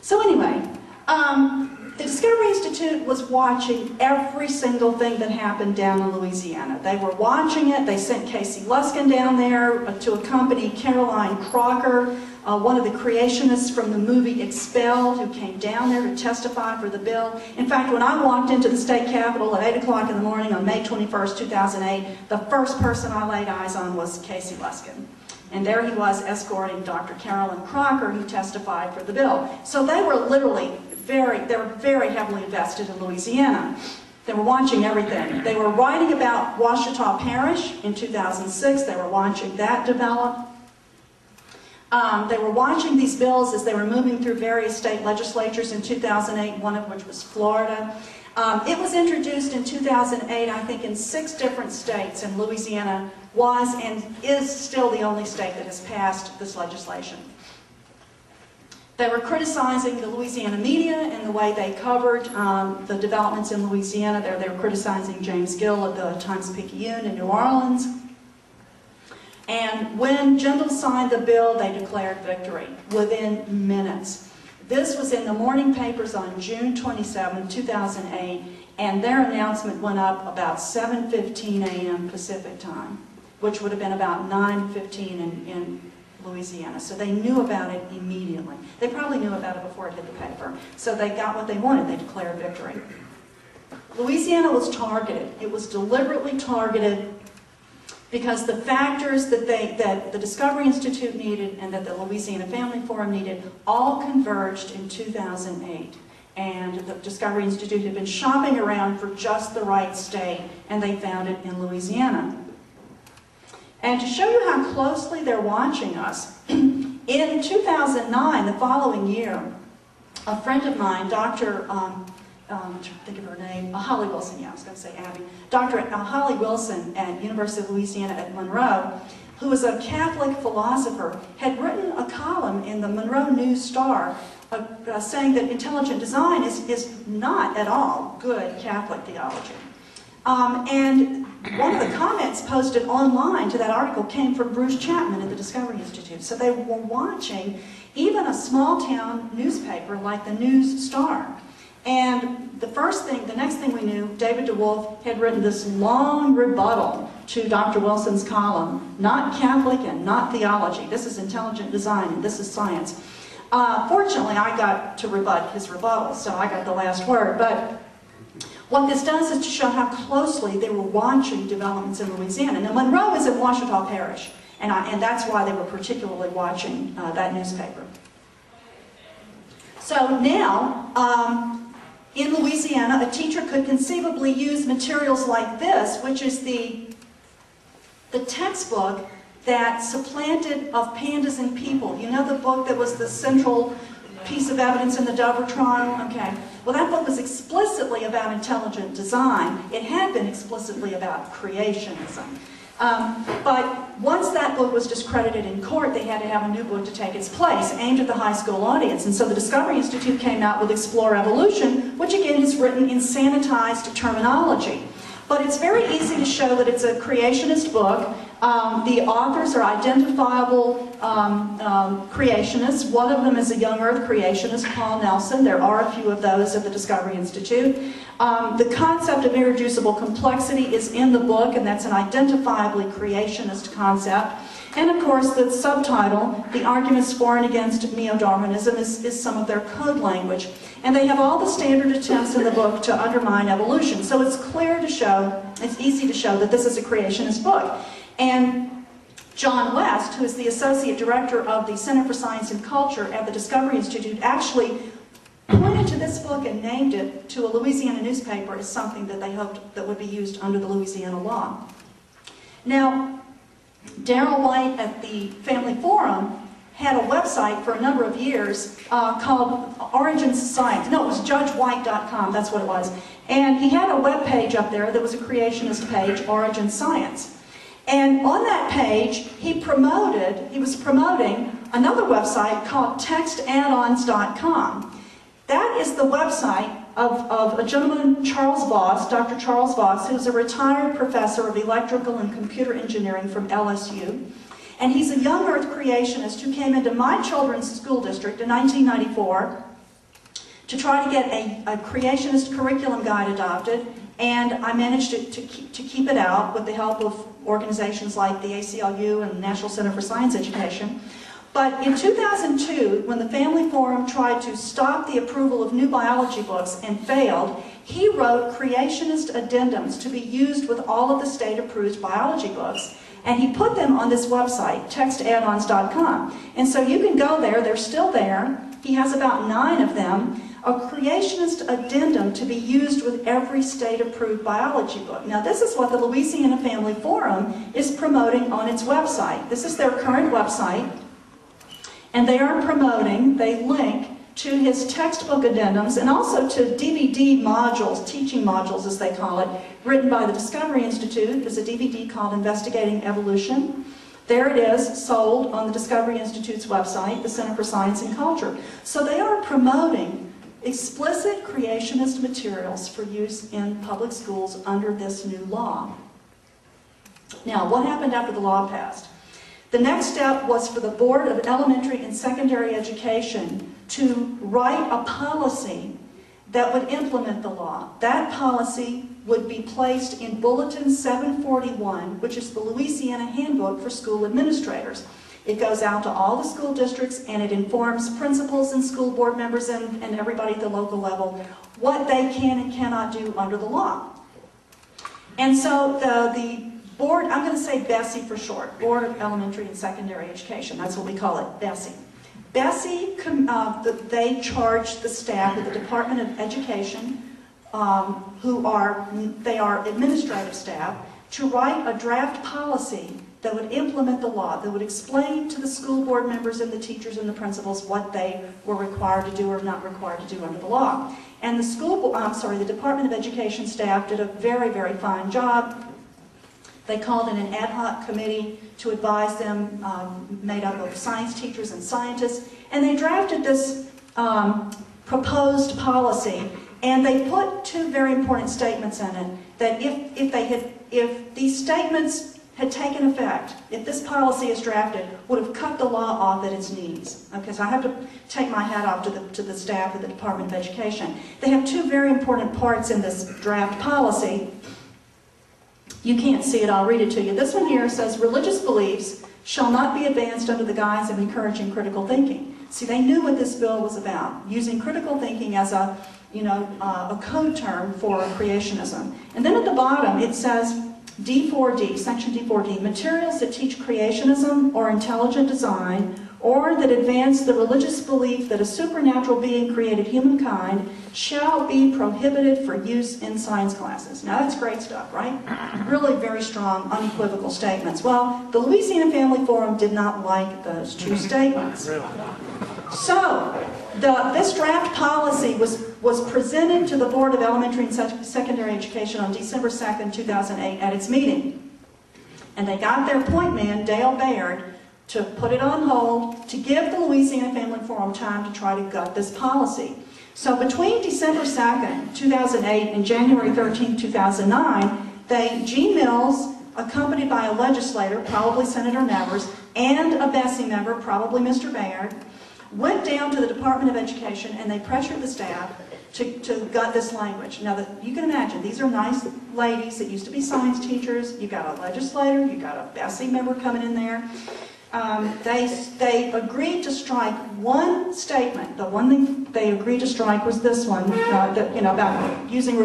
So anyway, the Discovery Institute was watching every single thing that happened down in Louisiana. They were watching it. They sent Casey Luskin down there to accompany Caroline Crocker, one of the creationists from the movie Expelled, who came down there to testify for the bill. In fact, when I walked into the state capitol at 8 o'clock in the morning on May 21st, 2008, the first person I laid eyes on was Casey Luskin. And there he was escorting Dr. Caroline Crocker, who testified for the bill. So they were literally they were very heavily invested in Louisiana. They were watching everything. They were writing about Ouachita Parish in 2006. They were watching that develop. They were watching these bills as they were moving through various state legislatures in 2008, one of which was Florida. It was introduced in 2008, I think, in 6 different states, and Louisiana was and is still the only state that has passed this legislation. They were criticizing the Louisiana media and the way they covered the developments in Louisiana. They were criticizing James Gill of the Times-Picayune in New Orleans. And when Jindal signed the bill, they declared victory within minutes. This was in the morning papers on June 27, 2008, and their announcement went up about 7:15 a.m. Pacific time, which would have been about 9:15 in Louisiana. So they knew about it immediately. They probably knew about it before it hit the paper. So they got what they wanted. They declared victory. Louisiana was targeted. It was deliberately targeted because the factors that the Discovery Institute needed and that the Louisiana Family Forum needed all converged in 2008. And the Discovery Institute had been shopping around for just the right state, and they found it in Louisiana. And to show you how closely they're watching us, in 2009, the following year, a friend of mine, Dr. I'm trying to think of her name, Holly Wilson, yeah, I was going to say Abby. Dr. Holly Wilson at University of Louisiana at Monroe, who is a Catholic philosopher, had written a column in the Monroe News-Star saying that intelligent design is not at all good Catholic theology. And one of the comments posted online to that article came from Bruce Chapman at the Discovery Institute. So they were watching even a small-town newspaper like the News-Star. And the next thing we knew, David DeWolf had written this long rebuttal to Dr. Wilson's column, not Catholic and not theology. This is intelligent design and this is science. Fortunately, I got to rebut his rebuttal, so I got the last word. But what this does is to show how closely they were watching developments in Louisiana. Now, Monroe is in Ouachita Parish, and that's why they were particularly watching that newspaper. So now, in Louisiana, a teacher could conceivably use materials like this, which is the textbook that supplanted Of Pandas and People. You know the book that was the central piece of evidence in the Dover trial? Okay. Well, that book was explicitly about intelligent design. It had been explicitly about creationism. But once that book was discredited in court, they had to have a new book to take its place, aimed at the high school audience. And so the Discovery Institute came out with Explore Evolution, which again is written in sanitized terminology. But it's very easy to show that it's a creationist book. The authors are identifiable creationists. One of them is a young earth creationist, Paul Nelson. There are a few of those at the Discovery Institute. The concept of irreducible complexity is in the book, and that's an identifiably creationist concept. And of course, the subtitle, The Arguments For and Against Neo-Darwinism, is some of their code language. And they have all the standard attempts in the book to undermine evolution. So it's clear to show, it's easy to show that this is a creationist book. And John West, who is the Associate Director of the Center for Science and Culture at the Discovery Institute, actually pointed to this book and named it to a Louisiana newspaper as something that they hoped that would be used under the Louisiana law. Now, Darrell White at the Family Forum had a website for a number of years called Origins of Science. No, it was judgewhite.com, that's what it was. And he had a web page up there that was a creationist page, Origins Science. And on that page, he was promoting another website called textaddons.com. That is the website of a gentleman, Charles Voss, Dr. Charles Voss, who's a retired professor of electrical and computer engineering from LSU. And he's a young earth creationist who came into my children's school district in 1994 to try to get a creationist curriculum guide adopted, and I managed to keep it out with the help of organizations like the ACLU and the National Center for Science Education. But in 2002, when the Family Forum tried to stop the approval of new biology books and failed, he wrote creationist addendums to be used with all of the state-approved biology books. And he put them on this website, textaddons.com. And so you can go there, they're still there. He has about 9 of them. A creationist addendum to be used with every state-approved biology book. Now this is what the Louisiana Family Forum is promoting on its website. This is their current website. And they are promoting, they link to his textbook addendums and also to DVD modules, teaching modules as they call it, written by the Discovery Institute. There's a DVD called Investigating Evolution. There it is, sold on the Discovery Institute's website, the Center for Science and Culture. So they are promoting explicit creationist materials for use in public schools under this new law. Now, what happened after the law passed? The next step was for the Board of Elementary and Secondary Education to write a policy that would implement the law. That policy would be placed in Bulletin 741, which is the Louisiana Handbook for School Administrators. It goes out to all the school districts and it informs principals and school board members and everybody at the local level what they can and cannot do under the law. And so the board, I'm going to say BESSE for short, Board of Elementary and Secondary Education, that's what we call it, BESSE. BESSE, they charge the staff of the Department of Education, they are administrative staff, to write a draft policy that would implement the law, that would explain to the school board members and the teachers and the principals what they were required to do or not required to do under the law. And the Department of Education staff did a very, very fine job. They called in an ad hoc committee to advise them, made up of science teachers and scientists, and they drafted this proposed policy, and they put 2 very important statements in it, that if these statements had taken effect, if this policy is drafted, would have cut the law off at its knees. Okay, so I have to take my hat off to the staff of the Department of Education. They have 2 very important parts in this draft policy. You can't see it, I'll read it to you. This one here says, religious beliefs shall not be advanced under the guise of encouraging critical thinking. See, they knew what this bill was about, using critical thinking as a code term for creationism. And then at the bottom it says, D4D, section D4D, materials that teach creationism or intelligent design or that advance the religious belief that a supernatural being created humankind shall be prohibited for use in science classes. Now that's great stuff, right? Really very strong, unequivocal statements. Well, the Louisiana Family Forum did not like those 2 statements. So, this draft policy was was presented to the Board of Elementary and Secondary Education on December 2nd, 2008 at its meeting. And they got their point man, Dale Baird, to put it on hold to give the Louisiana Family Forum time to try to gut this policy. So between December 2nd, 2008 and January 13th, 2009, Gene Mills, accompanied by a legislator, probably Senator Nevers, and a Bessie member, probably Mr. Baird, went down to the Department of Education and they pressured the staff to gut this language. Now, you can imagine, these are nice ladies that used to be science teachers. You got a legislator, you got a Bessie member coming in there. They agreed to strike one statement. The one thing they agreed to strike was this one, about using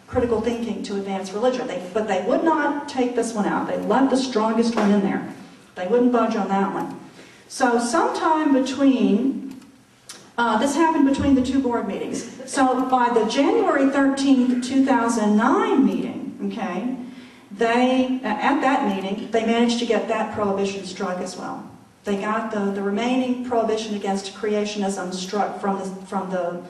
critical thinking to advance religion. But they would not take this one out. They left the strongest one in there. They wouldn't budge on that one. So sometime between, this happened between the two board meetings. So by the January 13th, 2009 meeting, okay, at that meeting, they managed to get that prohibition struck as well. They got the remaining prohibition against creationism struck from the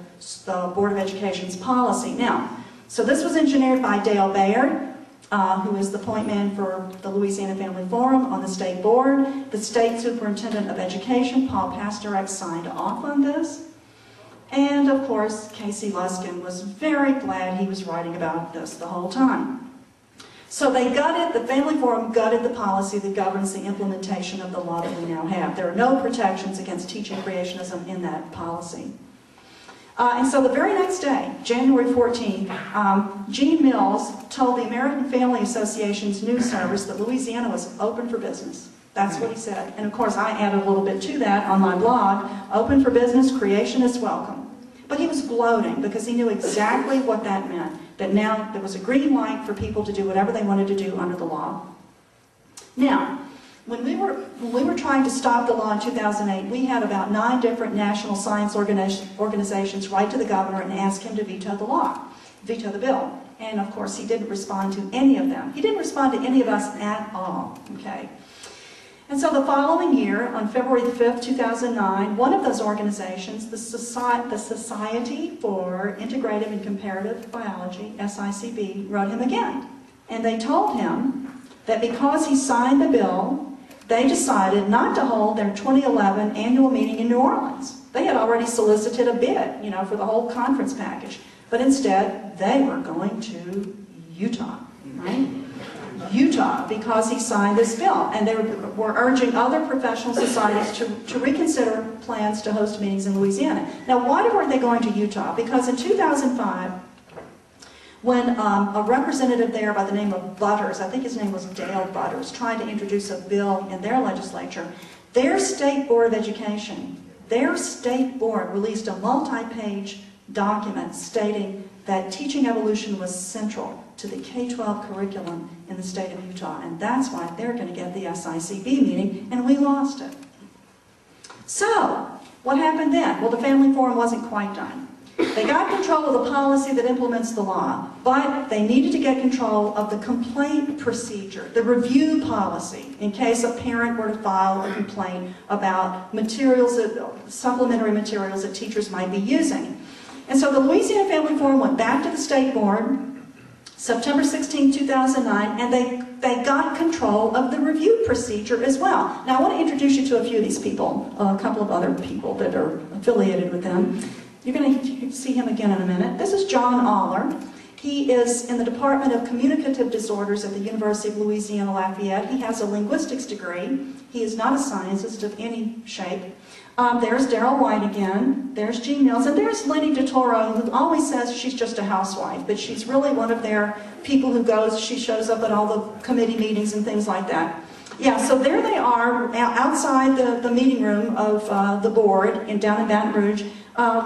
Board of Education's policy. Now, so this was engineered by Dale Baird, who is the point man for the Louisiana Family Forum on the state board. The state superintendent of education, Paul Pastorak, signed off on this. And of course, Casey Luskin was very glad he was writing about this the whole time. So the Family Forum gutted the policy that governs the implementation of the law that we now have. There are no protections against teaching creationism in that policy. And so the very next day, January 14th, Gene Mills told the American Family Association's news service that Louisiana was open for business. That's what he said. And of course, I added a little bit to that on my blog. Open for business, creationists welcome. But he was gloating because he knew exactly what that meant. That now there was a green light for people to do whatever they wanted to do under the law. Now, when we were trying to stop the law in 2008, we had about 9 different national science organizations write to the governor and ask him to veto the bill. And of course, he didn't respond to any of them. He didn't respond to any of us at all, okay? And so the following year, on February the 5th, 2009, one of those organizations, the Society for Integrative and Comparative Biology, SICB, wrote him again. And they told him that because he signed the bill, they decided not to hold their 2011 annual meeting in New Orleans. They had already solicited a bid, for the whole conference package. But instead, they were going to Utah, right? Utah, because he signed this bill. And they were urging other professional societies to reconsider plans to host meetings in Louisiana. Now, why were they going to Utah? Because in 2005, when a representative there by the name of Butters, I think his name was Dale Butters, tried to introduce a bill in their legislature, their state board of education, their state board released a multi-page document stating that teaching evolution was central to the K-12 curriculum in the state of Utah, and that's why they're going to get the SICB meeting, and we lost it. So, what happened then? Well, the Family Forum wasn't quite done. They got control of the policy that implements the law, but they needed to get control of the complaint procedure, the review policy, in case a parent were to file a complaint about supplementary materials that teachers might be using. And so the Louisiana Family Forum went back to the state board, September 16, 2009, and they got control of the review procedure as well. Now, I want to introduce you to a few of these people, a couple of other people that are affiliated with them. You're going to see him again in a minute. This is John Aller. He is in the Department of Communicative Disorders at the University of Louisiana Lafayette. He has a linguistics degree. He is not a scientist of any shape. There's Darrell White again. There's Gene Mills. And there's Lenny DeToro, who always says she's just a housewife, but she's really one of their people who she shows up at all the committee meetings and things like that. Yeah, so there they are outside the meeting room of the board down in Baton Rouge,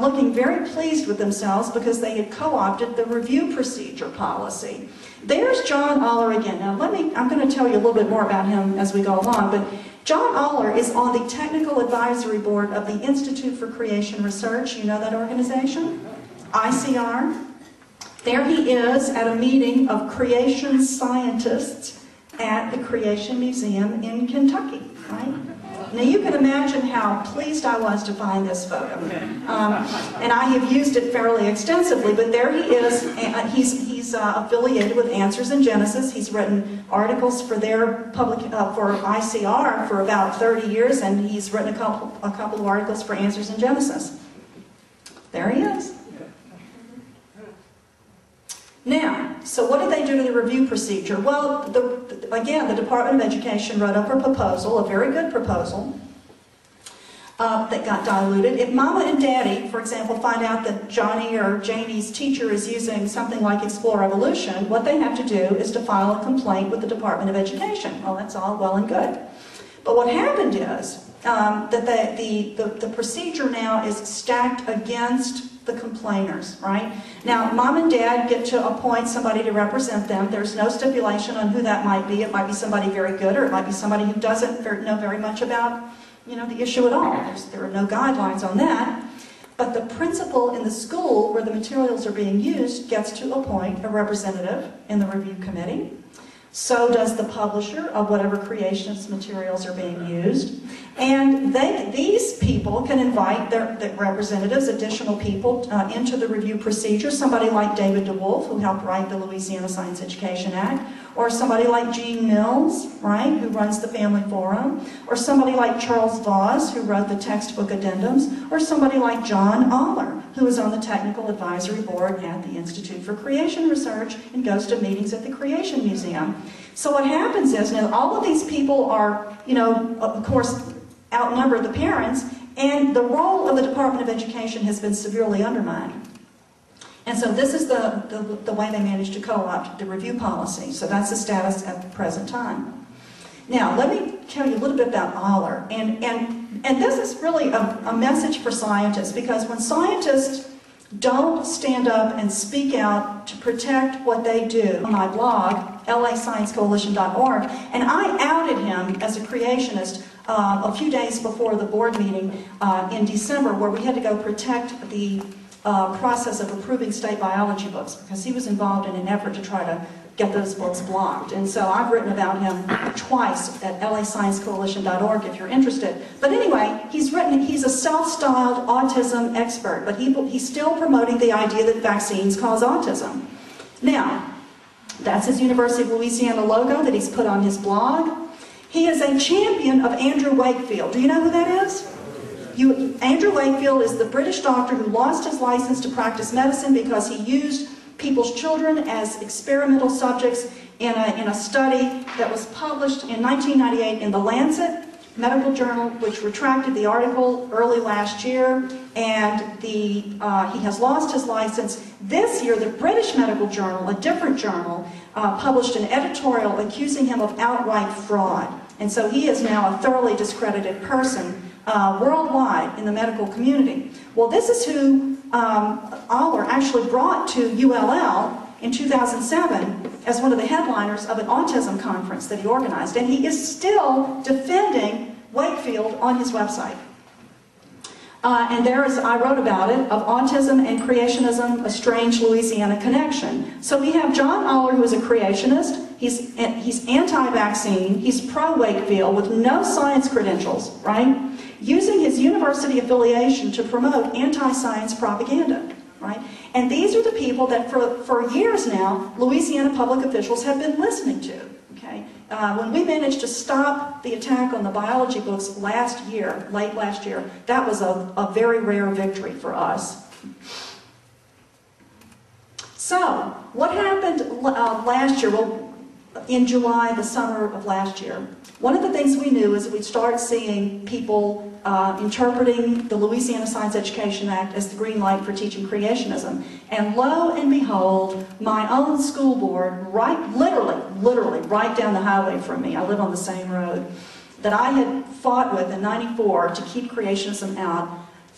looking very pleased with themselves because they had co-opted the review procedure policy. There's John Aller again. Now I'm going to tell you a little bit more about him as we go along, but John Aller is on the technical advisory board of the Institute for Creation Research. You know that organization? ICR. There he is at a meeting of creation scientists at the Creation Museum in Kentucky, right? Now you can imagine how pleased I was to find this photo. And I have used it fairly extensively, but there he is. He's affiliated with Answers in Genesis. He's written articles for their for ICR for about 30 years, and he's written a couple of articles for Answers in Genesis. There he is. Now, so what did they do to the review procedure? Well, again, the Department of Education wrote up a proposal, a very good proposal, that got diluted. If Mama and Daddy, for example, find out that Johnny or Janie's teacher is using something like Explore Evolution, what they have to do is to file a complaint with the Department of Education. Well, that's all well and good. But what happened is that the procedure now is stacked against the complainers, right? Now, Mom and Dad get to appoint somebody to represent them. There's no stipulation on who that might be. It might be somebody very good, or it might be somebody who doesn't know very much about, the issue at all. There are no guidelines on that. But the principal in the school where the materials are being used gets to appoint a representative in the review committee. So does the publisher of whatever creationist materials are being used. And these people can invite their representatives, additional people, into the review procedure. Somebody like David DeWolf, who helped write the Louisiana Science Education Act, or somebody like Gene Mills, right, who runs the Family Forum, or somebody like Charles Voss, who wrote the textbook addendums, or somebody like John Aller, who is on the Technical Advisory Board at the Institute for Creation Research and goes to meetings at the Creation Museum. So what happens is, now all of these people are, of course, outnumber the parents, and the role of the Department of Education has been severely undermined. And so this is the way they managed to co-opt the review policy. So that's the status at the present time. Now, let me tell you a little bit about Aller. And this is really a message for scientists, because when scientists don't stand up and speak out to protect what they do, on my blog, lasciencecoalition.org, and I outed him as a creationist a few days before the board meeting in December, where we had to go protect the process of approving state biology books, because he was involved in an effort to try to get those books blocked. And so I've written about him twice at lasciencecoalition.org if you're interested. But anyway, he's a self-styled autism expert, but he's still promoting the idea that vaccines cause autism. Now, that's his University of Louisiana logo that he's put on his blog. He is a champion of Andrew Wakefield. Do you know who that is? Andrew Wakefield is the British doctor who lost his license to practice medicine because he used people's children as experimental subjects in a study that was published in 1998 in The Lancet medical journal, which retracted the article early last year, and he has lost his license. This year, the British Medical Journal, a different journal, published an editorial accusing him of outright fraud. And so he is now a thoroughly discredited person worldwide in the medical community. Well, this is who Aller actually brought to ULL in 2007 as one of the headliners of an autism conference that he organized. And he is still defending Wakefield on his website. And I wrote about it, of autism and creationism, a strange Louisiana connection. So we have John Aller, who is a creationist. He's anti-vaccine. He's pro-Wakefield with no science credentials, right? Using his university affiliation to promote anti-science propaganda, right? And these are the people that for years now, Louisiana public officials have been listening to, okay? When we managed to stop the attack on the biology books last year, late last year, that was a very rare victory for us. So, what happened last year? Well, in July, the summer of last year, one of the things we knew is that we'd start seeing people interpreting the Louisiana Science Education Act as the green light for teaching creationism. And lo and behold, my own school board, literally right down the highway from me, I live on the same road, that I had fought with in '94 to keep creationism out,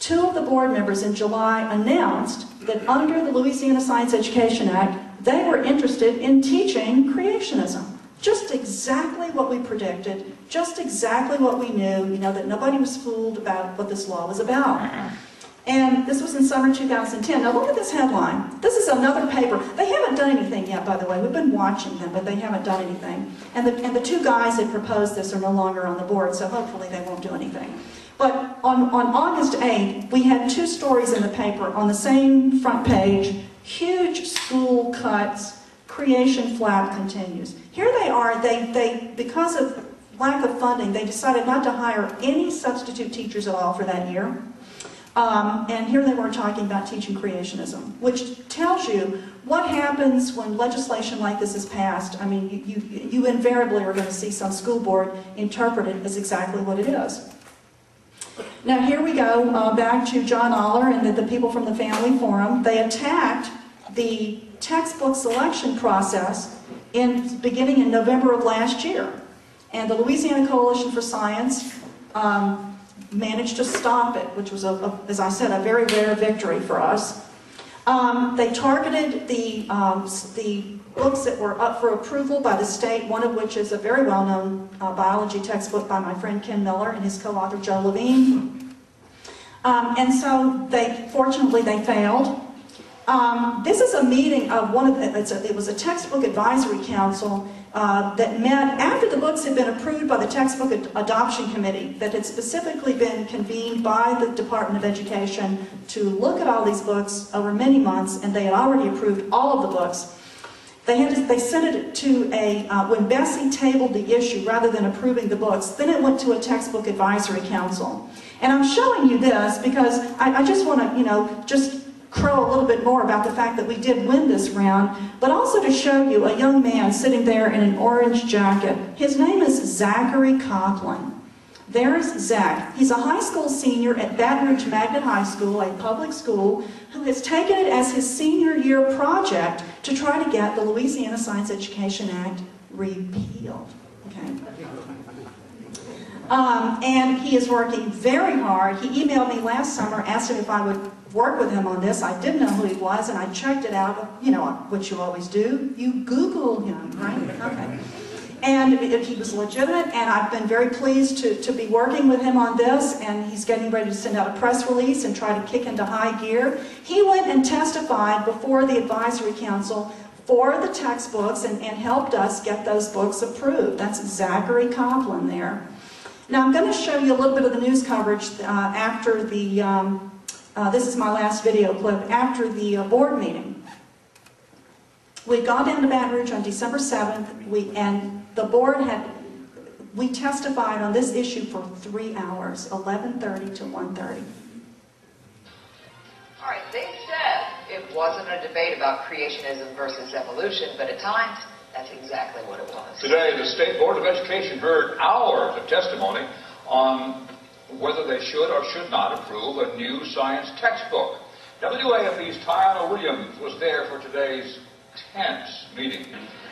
two of the board members in July announced that under the Louisiana Science Education Act, they were interested in teaching creationism. Just exactly what we predicted, just exactly what we knew, that nobody was fooled about what this law was about. And this was in summer 2010. Now look at this headline. This is another paper. They haven't done anything yet, by the way. We've been watching them, but they haven't done anything. And the two guys that proposed this are no longer on the board, so hopefully they won't do anything. But on August 8th, we had two stories in the paper on the same front page. Huge school cuts, creation flap continues. Here they are, they because of lack of funding, they decided not to hire any substitute teachers at all for that year. And here they were talking about teaching creationism, which tells you what happens when legislation like this is passed. I mean, you invariably are going to see some school board interpret it as exactly what it is. Now here we go, back to John Aller and the people from the Family Forum. They attacked the textbook selection process beginning in November of last year. And the Louisiana Coalition for Science managed to stop it, which was, as I said, a very rare victory for us. They targeted the books that were up for approval by the state, one of which is a very well-known biology textbook by my friend Ken Miller and his co-author Joe Levine. And so fortunately they failed. This is a meeting of it was a textbook advisory council that met after the books had been approved by the textbook adoption committee that had specifically been convened by the Department of Education to look at all these books over many months, and they had already approved all of the books. They sent it to when Bessie tabled the issue rather than approving the books, then it went to a textbook advisory council. And I'm showing you this because I just want to, just crow a little bit more about the fact that we did win this round, but also to show you a young man sitting there in an orange jacket. His name is Zachary Coughlin. There's Zach. He's a high school senior at Baton Rouge Magnet High School, a public school, who has taken it as his senior year project to try to get the Louisiana Science Education Act repealed. Okay. And he is working very hard. He emailed me last summer, asked him if I would work with him on this. I didn't know who he was, and I checked it out. You know what you always do. You Google him, right? Okay. And he was legitimate, and I've been very pleased to be working with him on this, and he's getting ready to send out a press release and try to kick into high gear. He went and testified before the advisory council for the textbooks and helped us get those books approved. That's Zachary Coughlin there. Now I'm going to show you a little bit of the news coverage after the, this is my last video clip, after the board meeting. We got down to Baton Rouge on December 7th, and the board we testified on this issue for 3 hours, 11:30 to 1:30. All right, they said it wasn't a debate about creationism versus evolution, but at times, that's exactly what it was. Today, the State Board of Education heard hours of testimony on whether they should or should not approve a new science textbook. WAFB's Tiana Williams was there for today's tense meeting.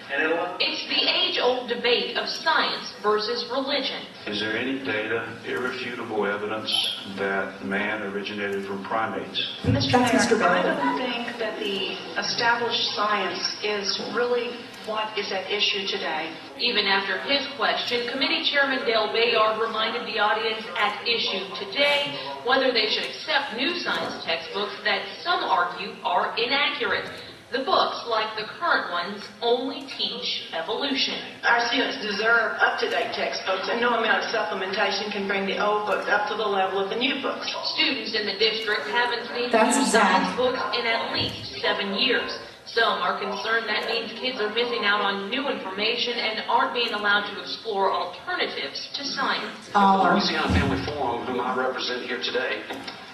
It's the age-old debate of science versus religion. Is there any data, irrefutable evidence, that man originated from primates? Mr. Mayor, I don't think that the established science is really what is at issue today. Even after his question, Committee Chairman Dale Bayard reminded the audience at issue today whether they should accept new science textbooks that some argue are inaccurate. The books, like the current ones, only teach evolution. Our students deserve up-to-date textbooks, and no amount of supplementation can bring the old books up to the level of the new books. Students in the district haven't seen new science books in at least 7 years. Some are concerned that means kids are missing out on new information and aren't being allowed to explore alternatives to science. The Louisiana Family Forum, whom I represent here today,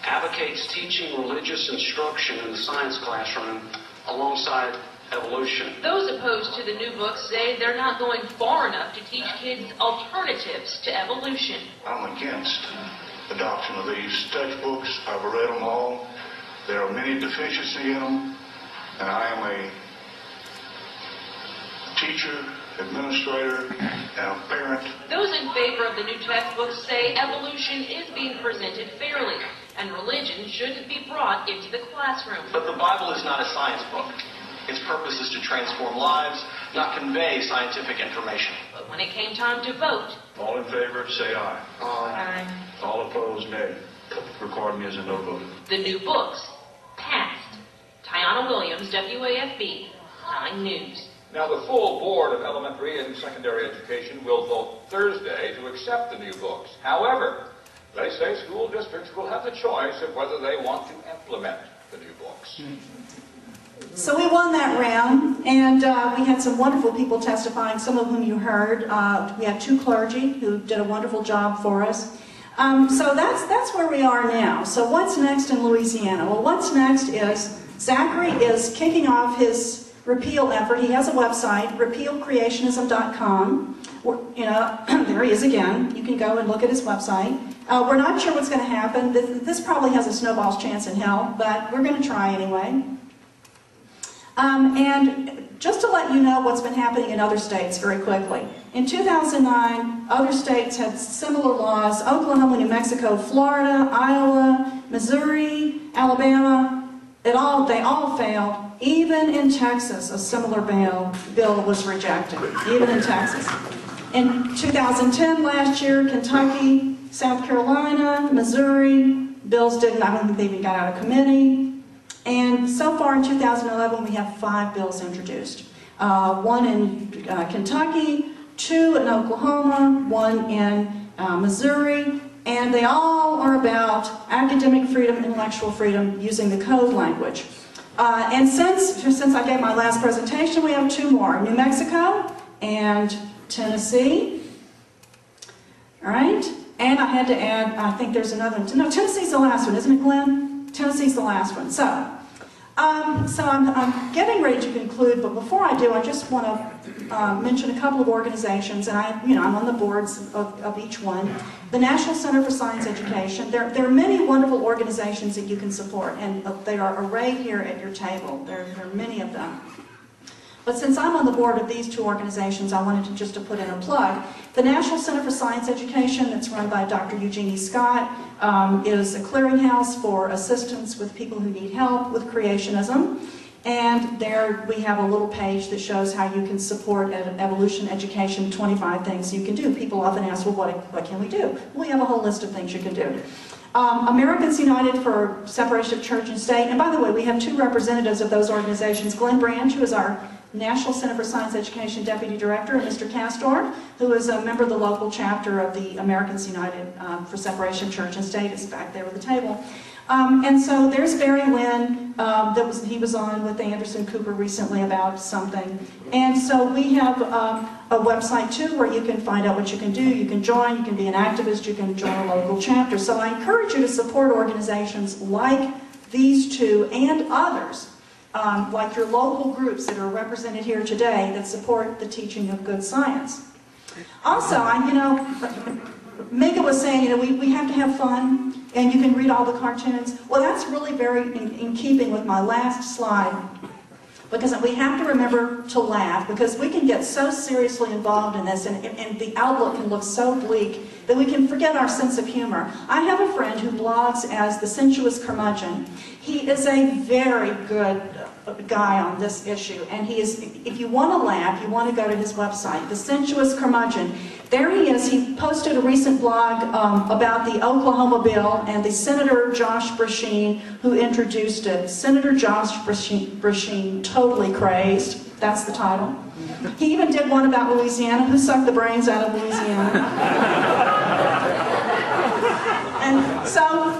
advocates teaching religious instruction in the science classroom alongside evolution. Those opposed to the new books say they're not going far enough to teach kids alternatives to evolution. I'm against adoption of these textbooks. I've read them all. There are many deficiencies in them, and I am a teacher, administrator, and a parent. Those in favor of the new textbooks say evolution is being presented fairly, and religion shouldn't be brought into the classroom. But the Bible is not a science book. Its purpose is to transform lives, not convey scientific information. But when it came time to vote, All in favor, say aye. Aye. All opposed, nay. Record me as a no voter. The new books. Passed. Tiana Williams, WAFB, 9 News. Now, the full Board of Elementary and Secondary Education will vote Thursday to accept the new books. However, they say school districts will have the choice of whether they want to implement the new books. So we won that round, and we had some wonderful people testifying, some of whom you heard. We had 2 clergy who did a wonderful job for us. So that's where we are now. So what's next in Louisiana? Well, what's next is Zachary is kicking off his repeal effort. He has a website, repealcreationism.com. You know, there he is again. You can go and look at his website. We're not sure what's going to happen. This probably has a snowball's chance in hell, but we're going to try anyway. And just to let you know what's been happening in other states very quickly. In 2009, other states had similar laws. Oklahoma, New Mexico, Florida, Iowa, Missouri, Alabama, they all failed. Even in Texas, a similar bill was rejected, even in Texas. In 2010, last year, Kentucky, South Carolina, Missouri, bills didn't, I don't think they even got out of committee. And so far in 2011, we have 5 bills introduced. 1 in Kentucky, 2 in Oklahoma, 1 in Missouri, and they all are about academic freedom, intellectual freedom, using the code language. And since I gave my last presentation, we have 2 more, New Mexico and Tennessee. All right, and I had to add, I think there's another one. No, Tennessee's the last one, isn't it, Glenn? Tennessee's the last one. So I'm getting ready to conclude, but before I do, I just want to mention a couple of organizations, and I'm on the boards of each one. The National Center for Science Education. There are many wonderful organizations that you can support, and they are arrayed here at your table. There are many of them. But since I'm on the board of these 2 organizations, I wanted to put in a plug. The National Center for Science Education, that's run by Dr. Eugenie Scott, is a clearinghouse for assistance with people who need help with creationism. And there we have a little page that shows how you can support evolution education, 25 things you can do. People often ask, well, what can we do? We have a whole list of things you can do. Americans United for Separation of Church and State, and by the way, we have 2 representatives of those organizations, Glenn Branch, who is our National Center for Science Education Deputy Director, and Mr. Castor, who is a member of the local chapter of the Americans United for Separation of Church and State, is back there at the table. And so there's Barry Lynn, he was on with Anderson Cooper recently about something. And so we have a website too where you can find out what you can do. You can join, you can be an activist, you can join a local chapter. So I encourage you to support organizations like these 2 and others, like your local groups that are represented here today that support the teaching of good science. Also, Mika was saying, we have to have fun, and you can read all the cartoons. Well, that's really very in keeping with my last slide, because we have to remember to laugh, because we can get so seriously involved in this, and the outlook can look so bleak that we can forget our sense of humor. I have a friend who blogs as the Sensuous Curmudgeon. He is a very good guy on this issue, and he is, if you want to laugh, you want to go to his website, The Sensuous Curmudgeon. There he is. He posted a recent blog about the Oklahoma bill and the Senator Josh Brecheen who introduced it. Senator Josh Brecheen, totally crazed. That's the title. He even did one about Louisiana, who sucked the brains out of Louisiana. And so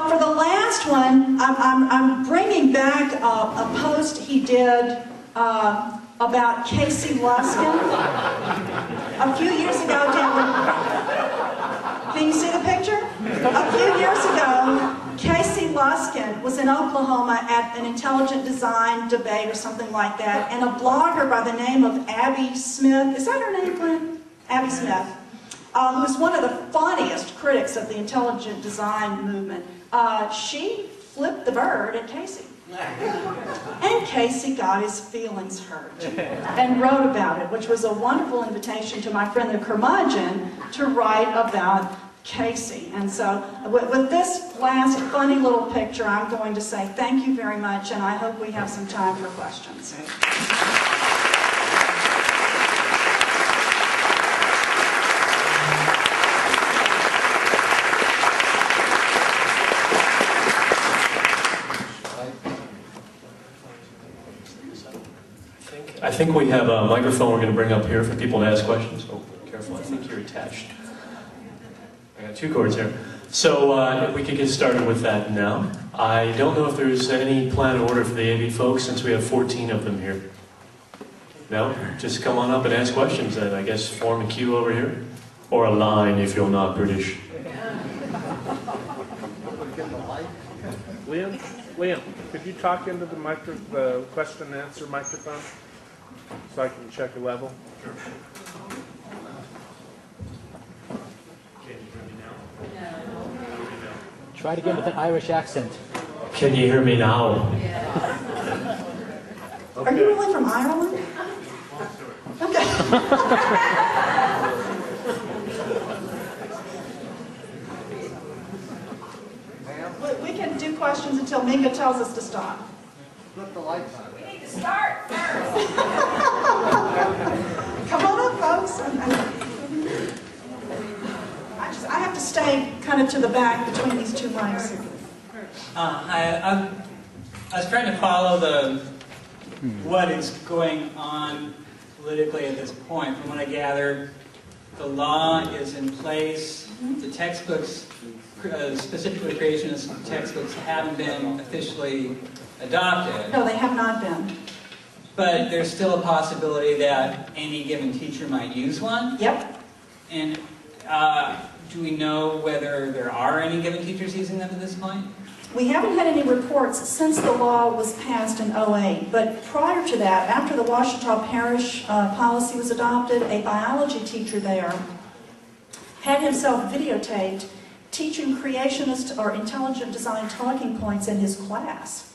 for the last one, I'm bringing back a post he did about Casey Luskin. A few years ago, can you see the picture? A few years ago, Casey Luskin was in Oklahoma at an intelligent design debate or something like that, and a blogger by the name of Abby Smith, is that her name, Glenn? Abby Smith, who's one of the funniest critics of the intelligent design movement. She flipped the bird at Casey. And Casey got his feelings hurt and wrote about it, which was a wonderful invitation to my friend the Curmudgeon to write about Casey. And so with this last funny little picture, I'm going to say thank you very much, and I hope we have some time for questions. think we have a microphone we're going to bring up here for people to ask questions. Oh, careful, I think you're attached. I got 2 cords here. So if we could get started with that now. I don't know if there's any plan or order for the AV folks since we have 14 of them here. No? Just come on up and ask questions and I guess form a queue over here. Or a line if you're not British. Liam, could you talk into the question and answer microphone so I can check your level? Sure. Try it again with an Irish accent. Can you hear me now? Are you really from Ireland? Okay. We can do questions until Minka tells us to stop. Flip the lights on. We need to start first. Come on up, folks. I have to stay kind of to the back between these 2 mics. I was trying to follow what is going on politically at this point. From what I gathered, the law is in place. The textbooks, specifically creationist textbooks, haven't been officially adopted. No, they have not been. But there's still a possibility that any given teacher might use one? Yep. And do we know whether there are any given teachers using them at this point? We haven't had any reports since the law was passed in 2008, but prior to that, after the Ouachita Parish policy was adopted, a biology teacher there had himself videotaped teaching creationist or intelligent design talking points in his class.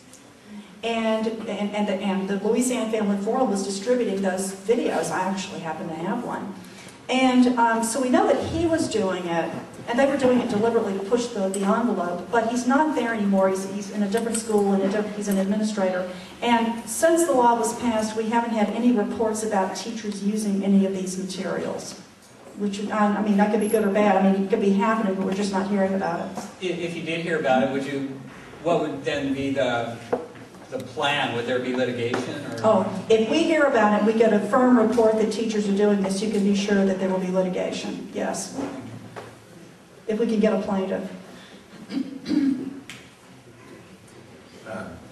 And the Louisiana Family Forum was distributing those videos. I actually happen to have one. And so we know that he was doing it, and they were doing it deliberately to push the envelope, but he's not there anymore. He's in a different school, and he's an administrator. And since the law was passed, we haven't had any reports about teachers using any of these materials. Which, I mean, that could be good or bad. I mean, it could be happening, but we're just not hearing about it. If you did hear about it, what would then be the plan? Would there be litigation? Or? Oh, if we hear about it, we get a firm report that teachers are doing this, you can be sure that there will be litigation, yes. If we can get a plaintiff. 2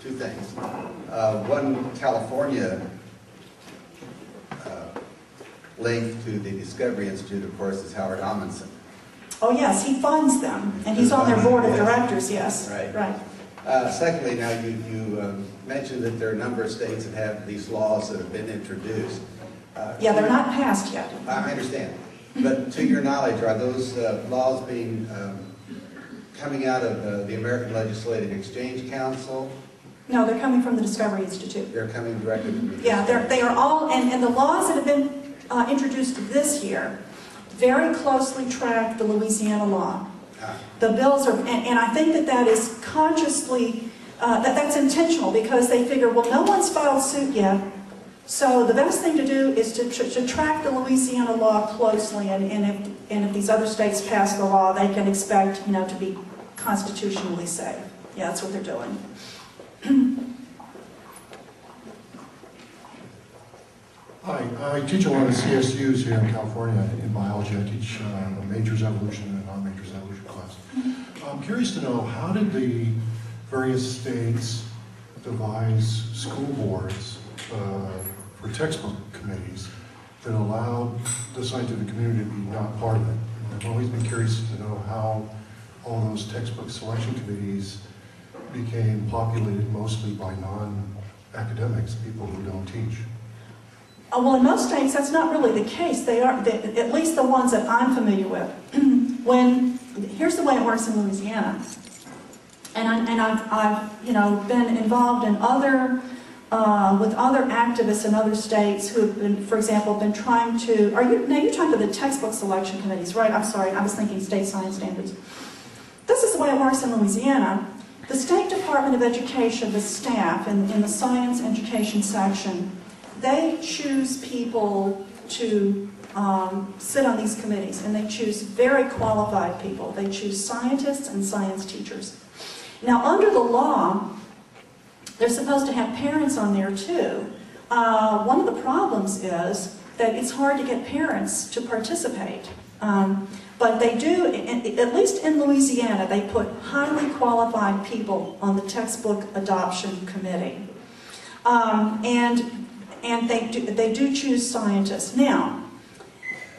things. One, California linked to the Discovery Institute, of course, is Howard Amundsen. Oh, yes, he funds them, and he's on their board of directors, yes. Right. Secondly, now you mentioned that there are a number of states that have these laws that have been introduced. Yeah, they're not passed yet. I understand. But to your knowledge, are those laws being coming out of the American Legislative Exchange Council? No, they're coming from the Discovery Institute. They're coming directly from the Yeah, they are all, and the laws that have been introduced this year very closely track the Louisiana law. The bills are, and I think that is consciously, that's intentional, because they figure, well, no one's filed suit yet, so the best thing to do is to track the Louisiana law closely, and if these other states pass the law, they can expect, to be constitutionally safe. Yeah, that's what they're doing. Hi, I teach a lot of CSUs here in California in biology. I teach a majors evolution and a non-majors evolution class. I'm curious to know, how did the various states devise school boards for textbook committees that allowed the scientific community to be not part of it? And I've always been curious to know how all those textbook selection committees became populated mostly by non-academics, people who don't teach. Well, in most states, that's not really the case. They are, at least the ones that I'm familiar with. Here's the way it works in Louisiana, and I've been involved in with other activists in other states who have been, for example, been trying to. You're talking about the textbook selection committees, right? I'm sorry, I was thinking state science standards. This is the way it works in Louisiana. The State Department of Education, the staff in the science education section, they choose people to sit on these committees, and they choose very qualified people. They choose scientists and science teachers. Now, under the law, they're supposed to have parents on there too, One of the problems is that it's hard to get parents to participate. But they do, at least in Louisiana, they put highly qualified people on the textbook adoption committee. And they do choose scientists. Now,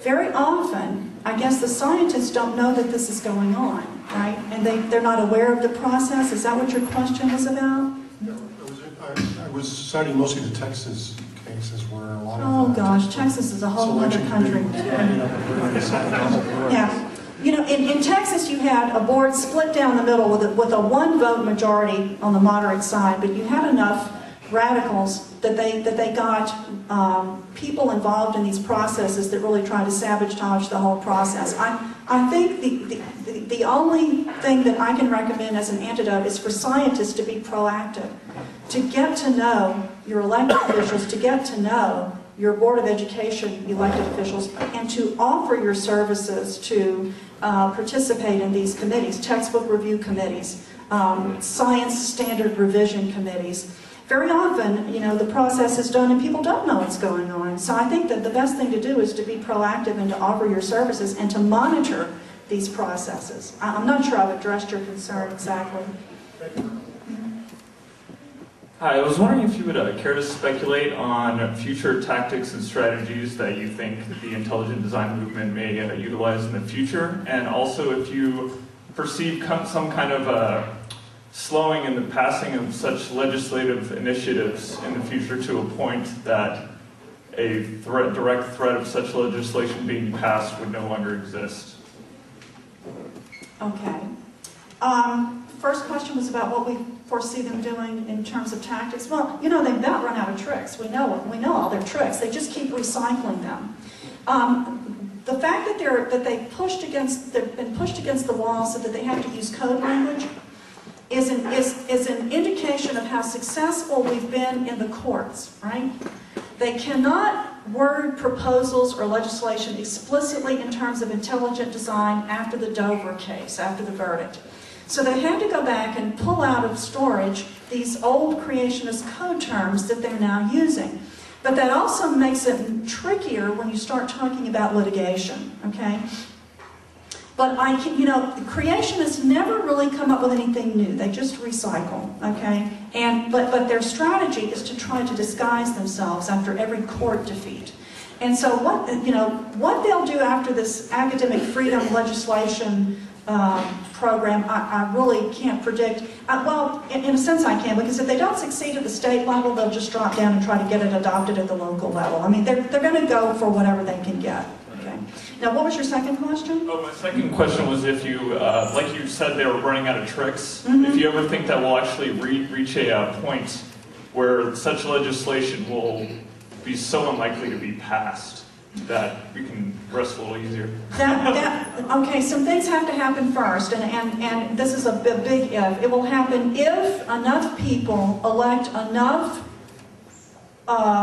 very often, I guess the scientists don't know that this is going on, right? And they're not aware of the process. Is that what your question was about? No, I was citing mostly the Texas cases where a lot of... Oh gosh, Texas is a whole other country. Yeah. You know, in Texas you had a board split down the middle with a one-vote majority on the moderate side, but you had enough radicals that they got people involved in these processes that really try to sabotage the whole process. I think the only thing that I can recommend as an antidote is for scientists to be proactive, to get to know your elected officials, to get to know your Board of Education elected officials, and to offer your services to participate in these committees, textbook review committees, science standard revision committees. Very often, you know, the process is done and people don't know what's going on. So I think that the best thing to do is to be proactive and to offer your services and to monitor these processes. I'm not sure I've addressed your concern exactly. Hi, I was wondering if you would care to speculate on future tactics and strategies that you think the intelligent design movement may utilize in the future, and also if you perceive some kind of slowing in the passing of such legislative initiatives in the future to a point that a direct threat of such legislation being passed would no longer exist. Okay. First question was about what we foresee them doing in terms of tactics. Well, you know, they've about run out of tricks. We know all their tricks. They just keep recycling them. The fact that they've been pushed against the wall so that they have to use code language is an indication of how successful we've been in the courts, right? They cannot word proposals or legislation explicitly in terms of intelligent design after the Dover case, after the verdict. So they had to go back and pull out of storage these old creationist code terms that they're now using. But that also makes it trickier when you start talking about litigation, okay? But creationists never really come up with anything new. They just recycle, okay? But their strategy is to try to disguise themselves after every court defeat. And so what they'll do after this academic freedom legislation program, I really can't predict. Well, in a sense I can, because if they don't succeed at the state level, they'll just drop down and try to get it adopted at the local level. I mean, they're going to go for whatever they can get. Okay. Now, what was your second question? Oh, my second question was if you, like you said, they were running out of tricks. If you ever think that we'll actually reach a point where such legislation will be so unlikely to be passed that we can rest a little easier. Okay, some things have to happen first, and this is a big if. It will happen if enough people elect enough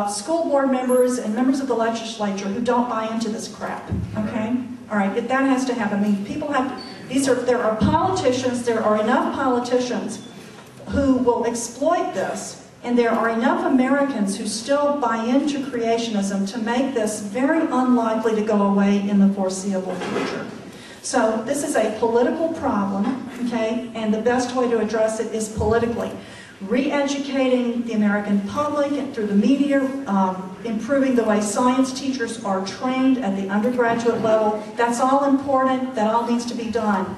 school board members and members of the legislature who don't buy into this crap, okay? All right, that has to happen. I mean, people have, there are politicians, there are enough politicians who will exploit this, and there are enough Americans who still buy into creationism to make this very unlikely to go away in the foreseeable future. So this is a political problem, okay, and the best way to address it is politically. Re-educating the American public and through the media, improving the way science teachers are trained at the undergraduate level, that's all important, that all needs to be done.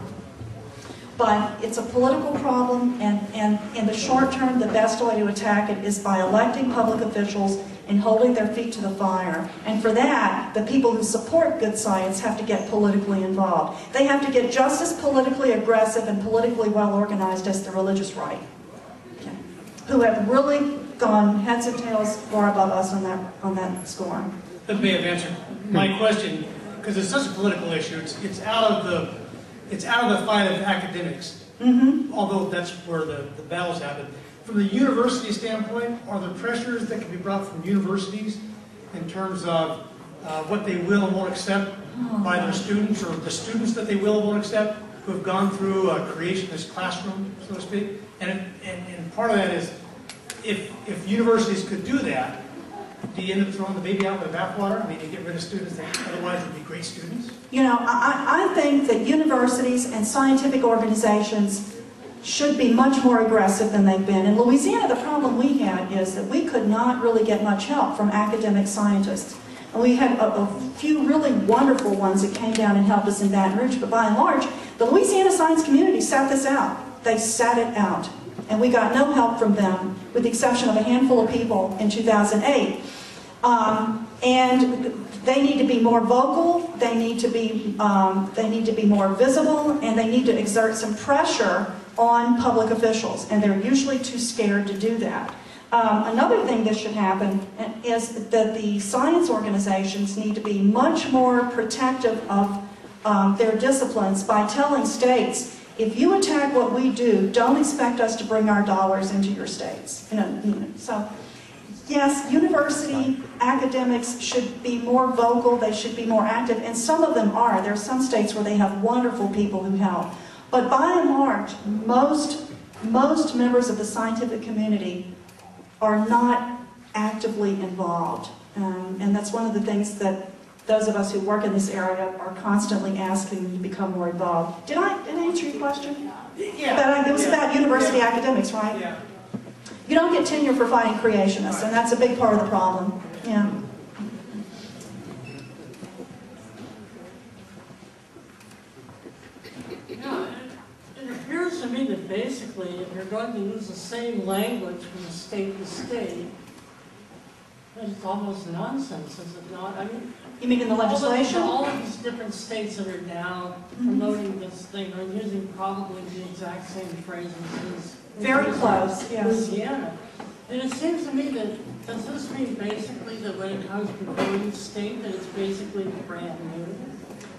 But it's a political problem, and in the short term, the best way to attack it is by electing public officials and holding their feet to the fire. And for that, the people who support good science have to get politically involved. They have to get just as politically aggressive and politically well organized as the religious right, okay, who have really gone heads and tails far above us on that score. That may have answered my question, because it's such a political issue. It's out of the fight of academics, although that's where the battles happen. From the university standpoint, are there pressures that can be brought from universities in terms of what they will and won't accept by their students, or the students that they will and won't accept who have gone through a creationist classroom, so to speak? And part of that is, if universities could do that, do you end up throwing the baby out with the bathwater? I mean, you get rid of students that otherwise would be great students? You know, I think that universities and scientific organizations should be much more aggressive than they've been. In Louisiana, the problem we had is that we could not really get much help from academic scientists. And we had a few really wonderful ones that came down and helped us in Baton Rouge, but by and large, the Louisiana science community sat this out. They sat it out. And we got no help from them, with the exception of a handful of people in 2008. And they need to be more vocal, they need to be more visible, and they need to exert some pressure on public officials, and they're usually too scared to do that. Another thing that should happen is that the science organizations need to be much more protective of their disciplines by telling states, if you attack what we do, don't expect us to bring our dollars into your states. So, yes, university academics should be more vocal, they should be more active, and some of them are. There are some states where they have wonderful people who help. But by and large, most members of the scientific community are not actively involved. And that's one of the things that those of us who work in this area are constantly asking to become more involved. Did I answer your question? Yeah. It was about university academics, right? Yeah. You don't get tenure for fighting creationists, and that's a big part of the problem. Yeah. It appears to me that basically, if you're going to use the same language from state to state, it's almost nonsense, is it not? I mean, you mean in the legislation? All of these different states that are now promoting this thing are using probably the exact same phrases as very close, yes. Louisiana. And it seems to me that, does this mean basically that when it comes to voting state, that it's basically brand new?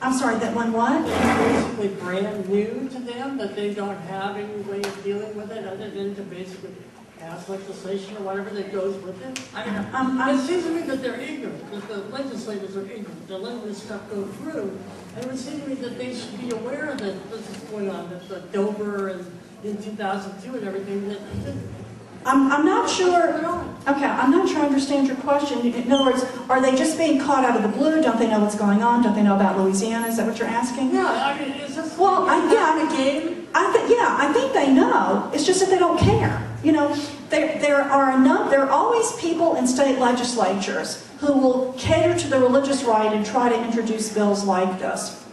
I'm sorry, that one what? It's basically brand new to them, that they don't have any way of dealing with it other than to basically pass legislation or whatever that goes with it. I mean, it seems to me that they're ignorant, that the legislators are ignorant. They're letting this stuff go through. And it would seem to me that they should be aware that this is going on, that the Dover and in 2002 and everything. I'm not sure. Okay, I'm not sure I understand your question. In other words, are they just being caught out of the blue? Don't they know what's going on? Don't they know about Louisiana? Is that what you're asking? Yeah, I mean, is this a game? I think they know. It's just that they don't care. You know, there are always people in state legislatures who will cater to the religious right and try to introduce bills like this.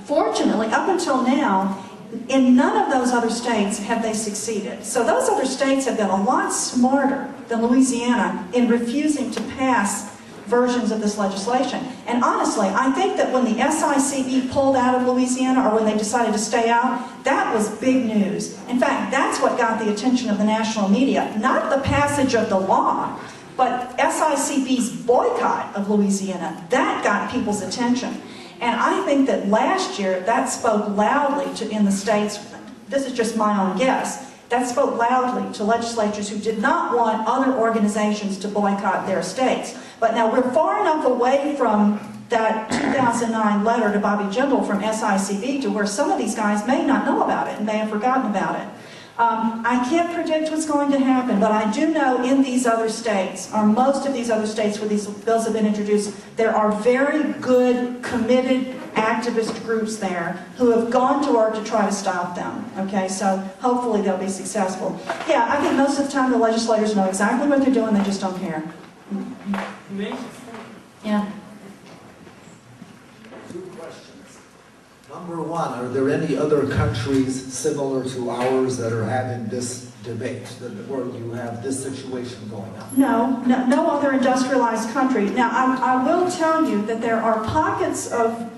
Fortunately, up until now, in none of those other states have they succeeded. So those other states have been a lot smarter than Louisiana in refusing to pass versions of this legislation. And honestly, I think that when the SICB pulled out of Louisiana, or when they decided to stay out, that was big news. In fact, that's what got the attention of the national media. Not the passage of the law, but SICB's boycott of Louisiana. That got people's attention. And I think that last year, that spoke loudly in the states, this is just my own guess, that spoke loudly to legislatures who did not want other organizations to boycott their states. But now we're far enough away from that 2009 letter to Bobby Jindal from SICB to where some of these guys may not know about it and may have forgotten about it. I can't predict what's going to happen, but I do know in these other states, or most of these other states where these bills have been introduced, there are very good, committed activist groups there who have gone to work to try to stop them. Okay, so hopefully they'll be successful. Yeah, I think most of the time the legislators know exactly what they're doing, they just don't care. Yeah. Number one, are there any other countries similar to ours that are having this debate, where you have this situation going on? No other industrialized country. Now, I will tell you that there are pockets of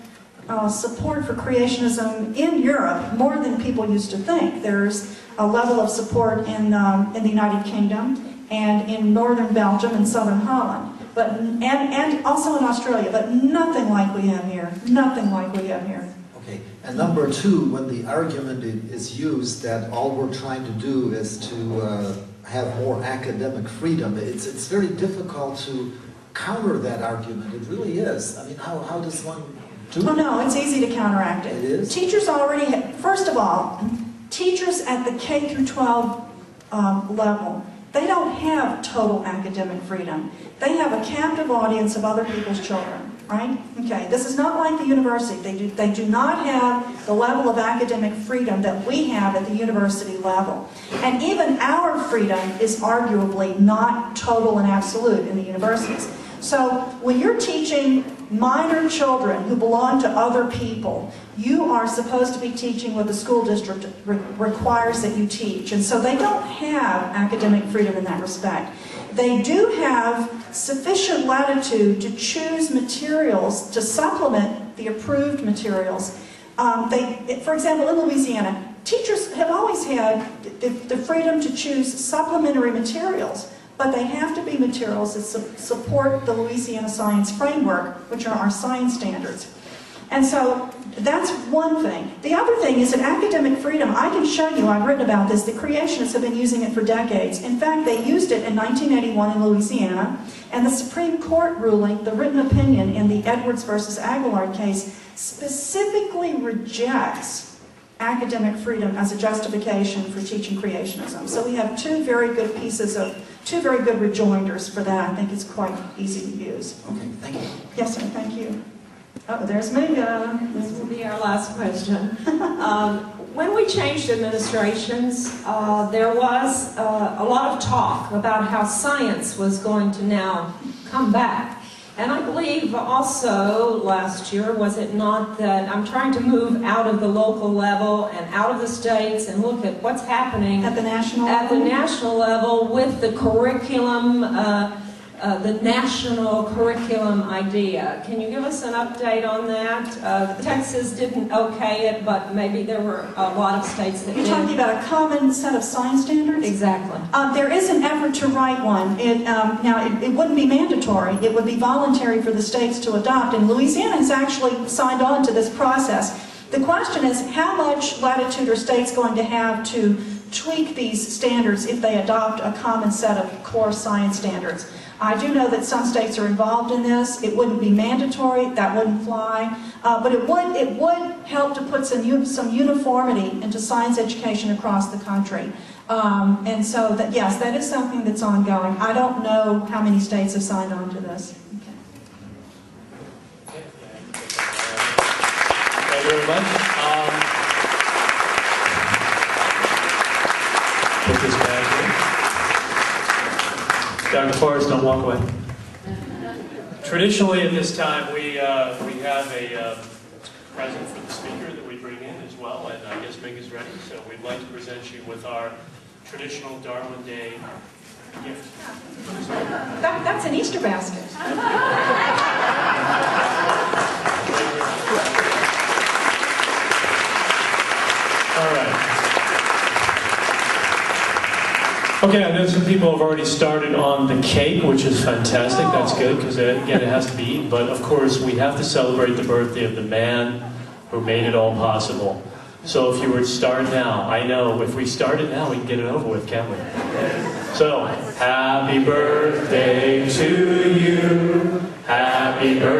support for creationism in Europe, more than people used to think. There's a level of support in the United Kingdom and in northern Belgium and southern Holland, and also in Australia, but nothing like we have here. Nothing like we have here. Okay, and number two, when the argument is used that all we're trying to do is to have more academic freedom, it's very difficult to counter that argument. It really is. I mean, how does one do it? Oh no, it's easy to counteract it. It is? Teachers already, first of all, teachers at the K through 12 level they don't have total academic freedom. They have a captive audience of other people's children, right? Okay, this is not like the university. They do not have the level of academic freedom that we have at the university level. And even our freedom is arguably not total and absolute in the universities. So when you're teaching minor children who belong to other people, you are supposed to be teaching what the school district requires that you teach. And so they don't have academic freedom in that respect. They do have sufficient latitude to choose materials to supplement the approved materials. For example, in Louisiana, teachers have always had the freedom to choose supplementary materials, but they have to be materials that support the Louisiana Science Framework, which are our science standards. And so that's one thing. The other thing is that academic freedom, I can show you, I've written about this, the creationists have been using it for decades. In fact, they used it in 1981 in Louisiana, and the Supreme Court ruling, the written opinion in the Edwards versus Aguilar case, specifically rejects academic freedom as a justification for teaching creationism. So we have two very good rejoinders for that. I think it's quite easy to use. Okay, thank you. Yes, sir, thank you. Oh, there's Minga. This will be our last question. When we changed administrations, there was a lot of talk about how science was going to now come back. And I believe also last year, was it not, that I'm trying to move out of the local level and out of the states and look at what's happening at the national level with the curriculum, the national curriculum idea. Can you give us an update on that? Texas didn't okay it, but maybe there were a lot of states that did. You're talking about a common set of science standards? Exactly. There is an effort to write one. Now, it wouldn't be mandatory. It would be voluntary for the states to adopt, and Louisiana has actually signed on to this process. The question is, how much latitude are states going to have to tweak these standards if they adopt a common set of core science standards? I do know that some states are involved in this. It wouldn't be mandatory, that wouldn't fly, but it would help to put some uniformity into science education across the country. And so, yes, that is something that's ongoing. I don't know how many states have signed on to this. Okay. Thank you very much. Put this back here. Dr. Forrest, don't walk away. Traditionally at this time, we have a present for the speaker that we bring in as well, and I guess Meg is ready, so we'd like to present you with our traditional Darwin Day gift. That's an Easter basket. All right. Okay, I know some people have already started on the cake, which is fantastic. That's good, because again, it has to be eaten. But of course, we have to celebrate the birthday of the man who made it all possible. So if you were to start now, I know if we start it now, we can get it over with, can't we? So, happy birthday to you. Happy birthday.